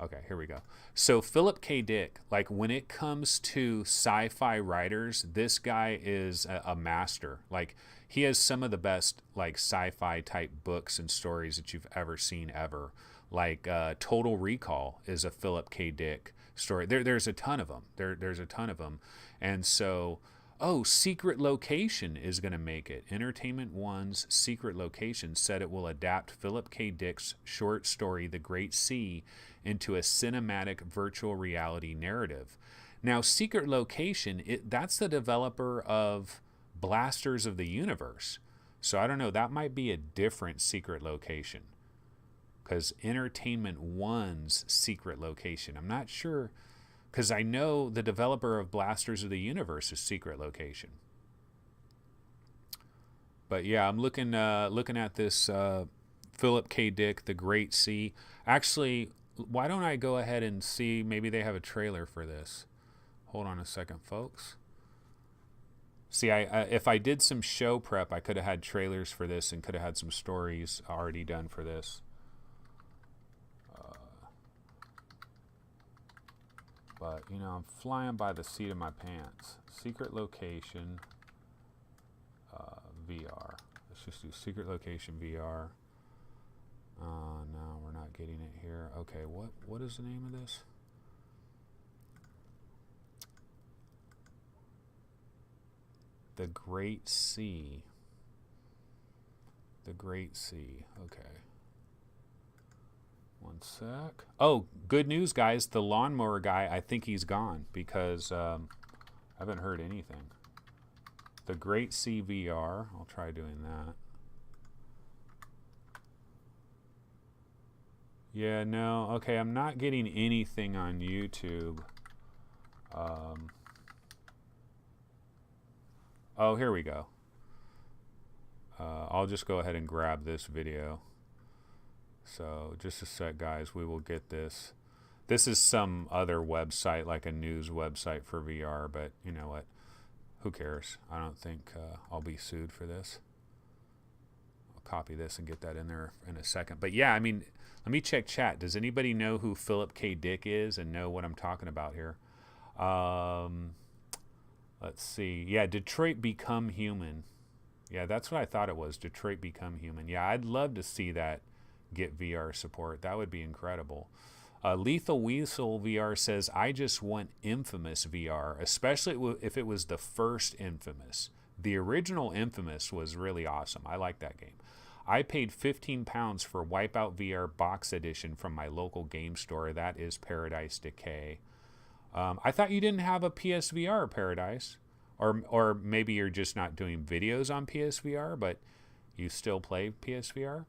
Okay, here we go. So Philip K. Dick, like when it comes to sci-fi writers, this guy is a master. Like he has some of the best like sci-fi type books and stories that you've ever seen ever. Like Total Recall is a Philip K. Dick story. There's a ton of them. There's a ton of them. And so, Secret Location is going to make it. Entertainment One's Secret Location said it will adapt Philip K. Dick's short story, The Great Sea, into a cinematic virtual reality narrative. Now, Secret Location, that's the developer of Blasters of the Universe. So I don't know, that might be a different Secret Location. Because Entertainment One's Secret Location, I'm not sure, because I know the developer of Blasters of the Universe is Secret Location. But yeah, I'm looking at this Philip K. Dick, The Great Sea. Actually, why don't I go ahead and see, maybe they have a trailer for this. Hold on a second, folks. See, if I did some show prep, I could have had trailers for this and could have had some stories already done for this. But, you know, I'm flying by the seat of my pants. Secret location, VR. Let's just do secret location VR. No, we're not getting it here. Okay, what is the name of this? The Great Sea. The Great Sea. Okay. One sec. Oh, good news, guys. The lawnmower guy, I think he's gone because I haven't heard anything. The Great Sea VR. I'll try doing that. Yeah, no. Okay, I'm not getting anything on YouTube. Oh, here we go. I'll just go ahead and grab this video. So just a sec, guys. We will get this. This is some other website, like a news website for VR, but you know what? Who cares? I don't think I'll be sued for this. I'll copy this and get that in there in a second. But yeah, I mean, let me check chat. Does anybody know who Philip K. Dick is and know what I'm talking about here? Let's see. Yeah, Detroit Become Human. Yeah, that's what I thought it was. Detroit Become Human. Yeah, I'd love to see that get VR support. That would be incredible. Lethal Weasel VR says, I just want Infamous VR, especially if it was the first Infamous. The original Infamous was really awesome. I like that game. I paid £15 for Wipeout VR Box Edition from my local game store. That is Paradise Decay. I thought you didn't have a PSVR, Paradise. Or maybe you're just not doing videos on PSVR, but you still play PSVR.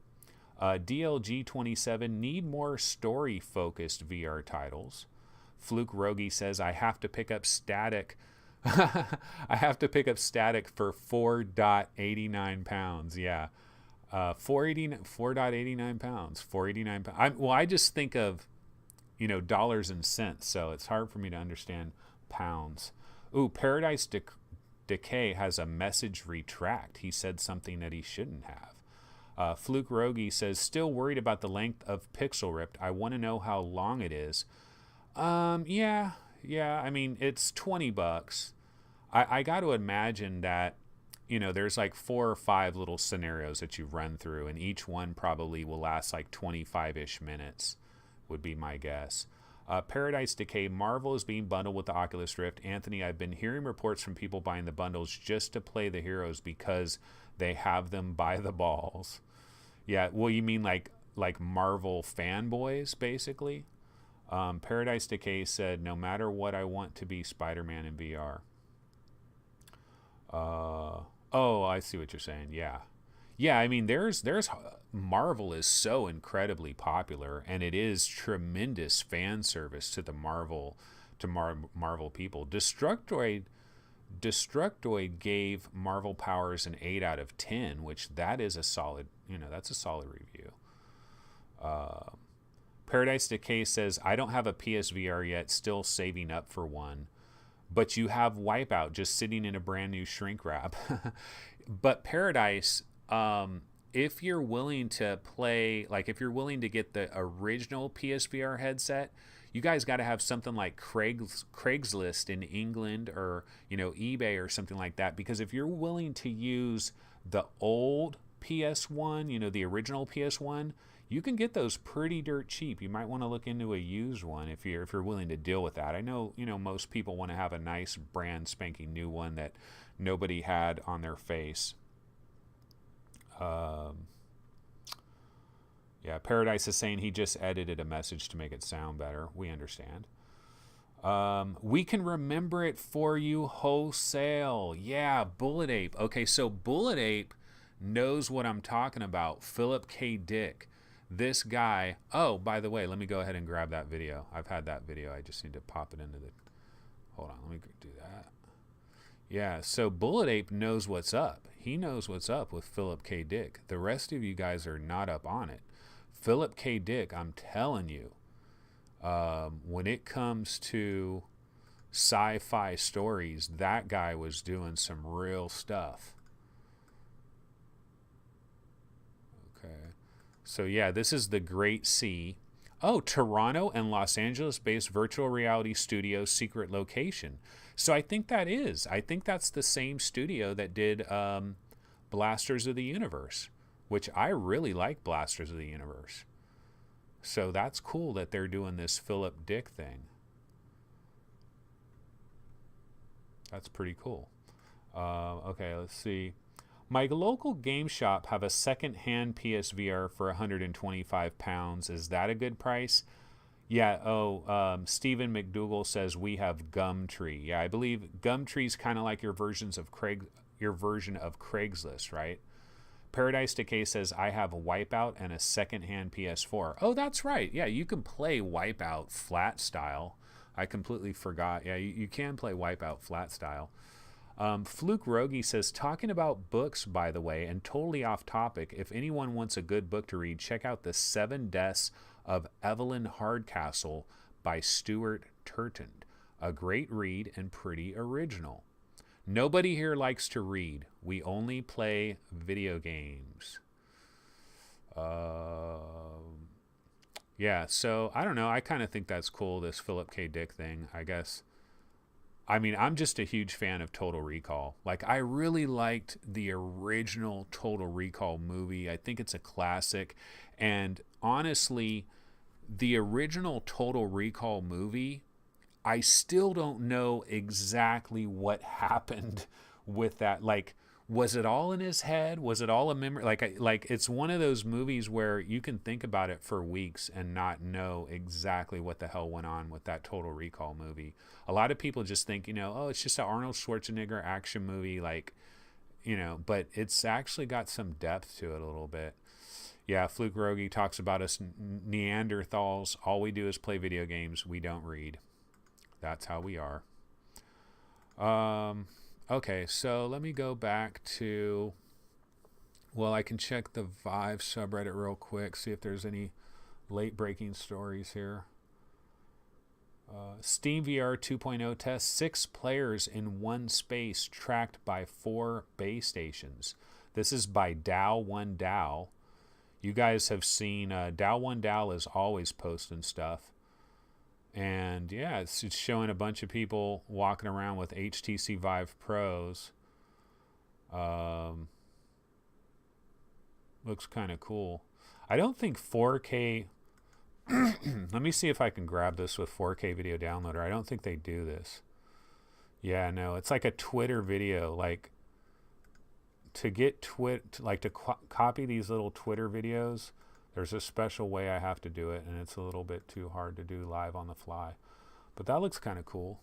DLG27, need more story-focused VR titles. Fluke Rogi says, I have to pick up Static. I have to pick up Static for 4.89 pounds. Yeah. 4.89 pounds. 4.89 pounds. Well, I just think of, you know, dollars and cents, so it's hard for me to understand pounds. Ooh, Paradise Decay has a message retract. He said something that he shouldn't have. Fluke Rogi says, still worried about the length of Pixel Ripped. I want to know how long it is. Yeah. I mean, it's $20. I got to imagine that, you know, there's like 4 or 5 little scenarios that you run through, and each one probably will last like 25-ish minutes, would be my guess. Paradise Decay, Marvel is being bundled with the Oculus Rift. Anthony, I've been hearing reports from people buying the bundles just to play the heroes because they have them by the balls. Yeah, well, you mean like Marvel fanboys, basically? Paradise Decay said, no matter what, I want to be Spider-Man in VR. Oh, I see what you're saying. Yeah, I mean, there's Marvel is so incredibly popular, and it is tremendous fan service to the Marvel people. Destructoid gave Marvel Powers an 8 out of 10, which that is a solid, you know, that's a solid review. Paradise Decay says, I don't have a PSVR yet, still saving up for one. But you have Wipeout just sitting in a brand new shrink wrap. But Paradise, if you're willing to play, like if you're willing to get the original PSVR headset, you guys got to have something like Craigslist in England, or, you know, eBay or something like that. Because if you're willing to use the old PS1, you know, the original PS1, you can get those pretty dirt cheap. You might want to look into a used one if you're willing to deal with that. I know, you know, most people want to have a nice brand spanking new one that nobody had on their face. Yeah, Paradise is saying he just edited a message to make it sound better. We understand. We can remember it for you wholesale. Yeah, Bullet Ape. Okay, so Bullet Ape knows what I'm talking about. Philip K. Dick. This guy. Oh, by the way, let me go ahead and grab that video. I've had that video. I just need to pop it into the... Hold on, let me do that. Yeah, so Bullet Ape knows what's up. He knows what's up with Philip K. Dick. The rest of you guys are not up on it. Philip K. Dick, I'm telling you, When it comes to sci-fi stories, that guy was doing some real stuff. Okay. So yeah, this is the Great Sea. Oh, Toronto and Los Angeles-based virtual reality studio secret location. So I think that is. I think that's the same studio that did Blasters of the Universe, which I really like Blasters of the Universe. So that's cool that they're doing this Philip Dick thing. That's pretty cool. Okay, let's see. My local game shop have a second-hand PSVR for £125. Is that a good price? Yeah. Oh, Stephen McDougall says we have Gumtree. Yeah, I believe Gumtree's kind of like your version of Craigslist, right? Paradise Decay says I have a Wipeout and a second-hand PS4. Oh, that's right. Yeah, you can play Wipeout flat style. I completely forgot. Yeah, you can play Wipeout flat style. Fluke Rogi says, talking about books, by the way, and totally off topic, if anyone wants a good book to read, check out The Seven Deaths of Evelyn Hardcastle by Stuart Turton. A great read and pretty original. Nobody here likes to read. We only play video games. Yeah, so I don't know. I kind of think that's cool, this Philip K. Dick thing, I guess. I mean, I'm just a huge fan of Total Recall. Like, I really liked the original Total Recall movie. I think it's a classic. And honestly, the original Total Recall movie, I still don't know exactly what happened with that. Like, was it all in his head? Was it all a memory? Like it's one of those movies where you can think about it for weeks and not know exactly what the hell went on with that Total Recall movie. A lot of people just think, oh, it's just an Arnold Schwarzenegger action movie, like, but it's actually got some depth to it a little bit. Yeah, Fluke Rogi talks about us Neanderthals. All we do is play video games. We don't read. That's how we are. Okay, so let me go back to... Well, I can check the Vive subreddit real quick, see if there's any late-breaking stories here. Steam VR 2.0 test 6 players in one space tracked by 4 base stations. This is by Dow1Dow. You guys have seen Dow1Dow is always posting stuff. And yeah, it's showing a bunch of people walking around with HTC Vive Pros. Looks kind of cool. I don't think 4K... Let me see if I can grab this with 4K Video Downloader. I don't think they do this. Yeah, no, it's like a Twitter video. Like, to get copy these little Twitter videos, there's a special way I have to do it, and it's a little bit too hard to do live on the fly. But that looks kind of cool.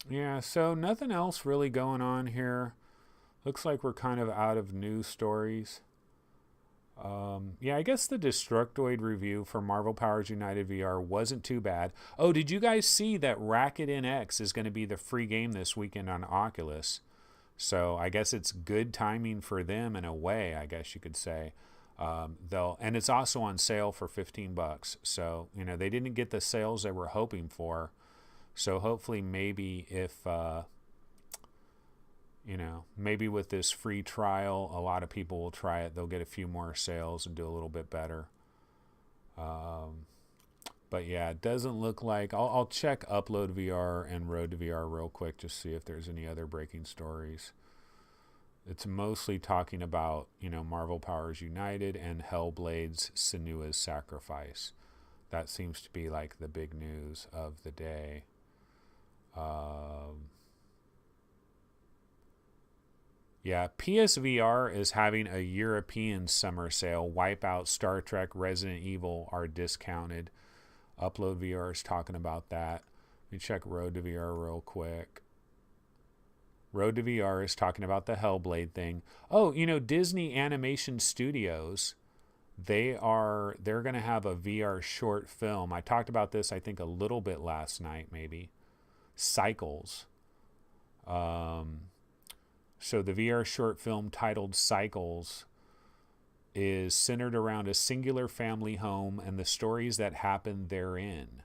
Yeah, so nothing else really going on here. Looks like we're kind of out of news stories. Yeah, I guess the Destructoid review for Marvel Powers United VR wasn't too bad. Oh, did you guys see that Racket NX is going to be the free game this weekend on Oculus? So I guess it's good timing for them in a way, I guess you could say. And it's also on sale for $15. So, they didn't get the sales they were hoping for. So hopefully maybe if... maybe with this free trial, a lot of people will try it. They'll get a few more sales and do a little bit better. But yeah, it doesn't look like... I'll check Upload VR and Road to VR real quick to see if there's any other breaking stories. It's mostly talking about, Marvel Powers United and Hellblade's Senua's Sacrifice. That seems to be like the big news of the day. Yeah, PSVR is having a European summer sale. Wipeout, Star Trek, Resident Evil are discounted. Upload VR is talking about that. Let me check Road to VR real quick. Road to VR is talking about the Hellblade thing. Oh, Disney Animation Studios, they're going to have a VR short film. I talked about this, I think, a little bit last night, maybe. Cycles. So the VR short film titled Cycles is centered around a singular family home and the stories that happen therein.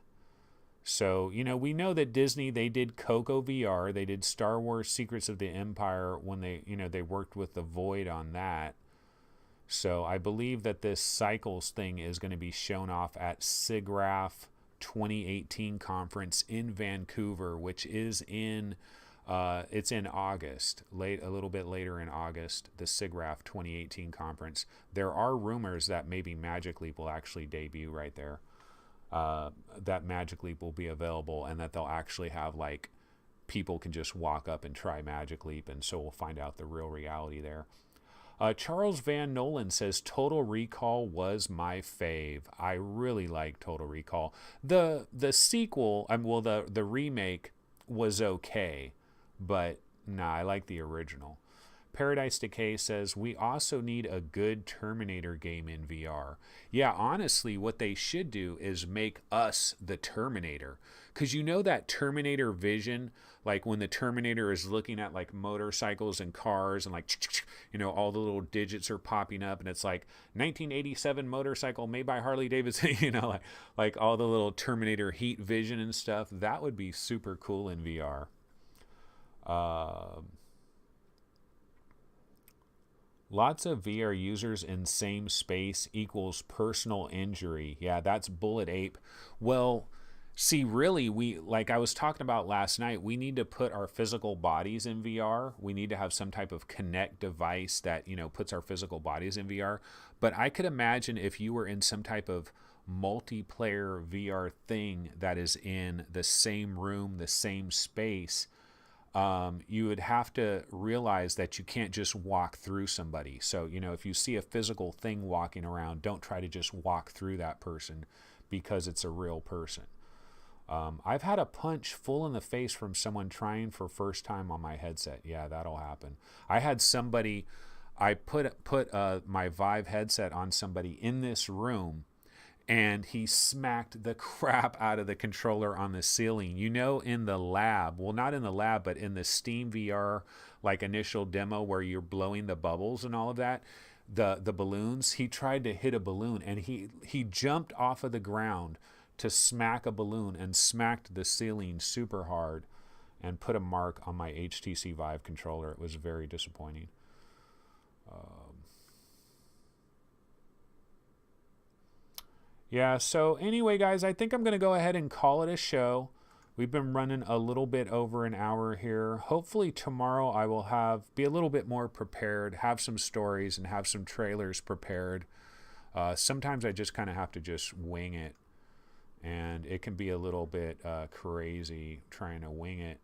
So, we know that Disney, they did Coco VR, they did Star Wars Secrets of the Empire when they worked with the Void on that. So I believe that this Cycles thing is going to be shown off at SIGGRAPH 2018 conference in Vancouver, which is it's in August, a little bit later in August, the SIGGRAPH 2018 conference. There are rumors that maybe Magic Leap will actually debut right there. That Magic Leap will be available, and that they'll actually have people can just walk up and try Magic Leap, and so we'll find out the real reality there. Charles Van Nolan says Total Recall was my fave. I really like Total Recall. The sequel, the remake was okay, but I like the original. Paradise Decay says, we also need a good Terminator game in VR. Yeah, honestly, what they should do is make us the Terminator. Because that Terminator vision, when the Terminator is looking at motorcycles and cars and all the little digits are popping up and it's 1987 motorcycle made by Harley Davidson, all the little Terminator heat vision and stuff. That would be super cool in VR. Lots of VR users in same space equals personal injury. Yeah, that's Bullet Ape. Well, see, really, I was talking about last night, we need to put our physical bodies in VR. We need to have some type of Kinect device that, puts our physical bodies in VR. But I could imagine if you were in some type of multiplayer VR thing that is in the same room, the same space, you would have to realize that you can't just walk through somebody. So, if you see a physical thing walking around, don't try to just walk through that person because it's a real person. I've had a punch full in the face from someone trying for first time on my headset. Yeah, that'll happen. I had somebody, I put my Vive headset on somebody in this room, and he smacked the crap out of the controller on the ceiling. In the lab, well, not in the lab, but in the Steam VR initial demo where you're blowing the bubbles and all of that, the balloons, he tried to hit a balloon, and he jumped off of the ground to smack a balloon and smacked the ceiling super hard and put a mark on my HTC Vive controller. It was very disappointing. Yeah, so anyway, guys, I think I'm going to go ahead and call it a show. We've been running a little bit over an hour here. Hopefully tomorrow I will be a little bit more prepared, have some stories, and have some trailers prepared. Sometimes I just kind of have to just wing it, and it can be a little bit crazy trying to wing it.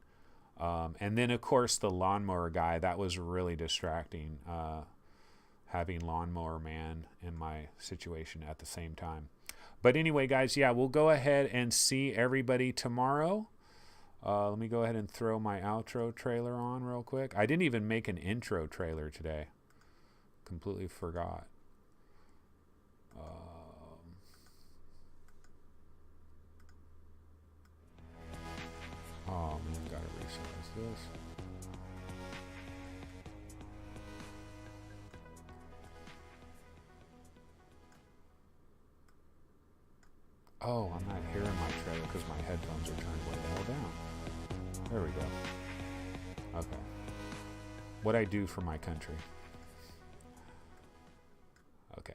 And then, of course, the lawnmower guy, that was really distracting, having Lawnmower Man in my situation at the same time. But anyway, guys, yeah, we'll go ahead and see everybody tomorrow. Let me go ahead and throw my outro trailer on real quick. I didn't even make an intro trailer today. Completely forgot. Oh, man, gotta resize this. Oh, I'm not hearing my trailer because my headphones are turned way the hell down. There we go. Okay. What I do for my country. Okay.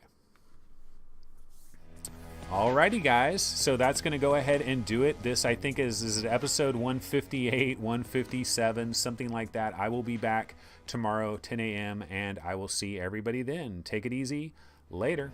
Alrighty, guys. So that's going to go ahead and do it. This, I think, is episode 158, 157, something like that. I will be back tomorrow, 10 a.m., and I will see everybody then. Take it easy. Later.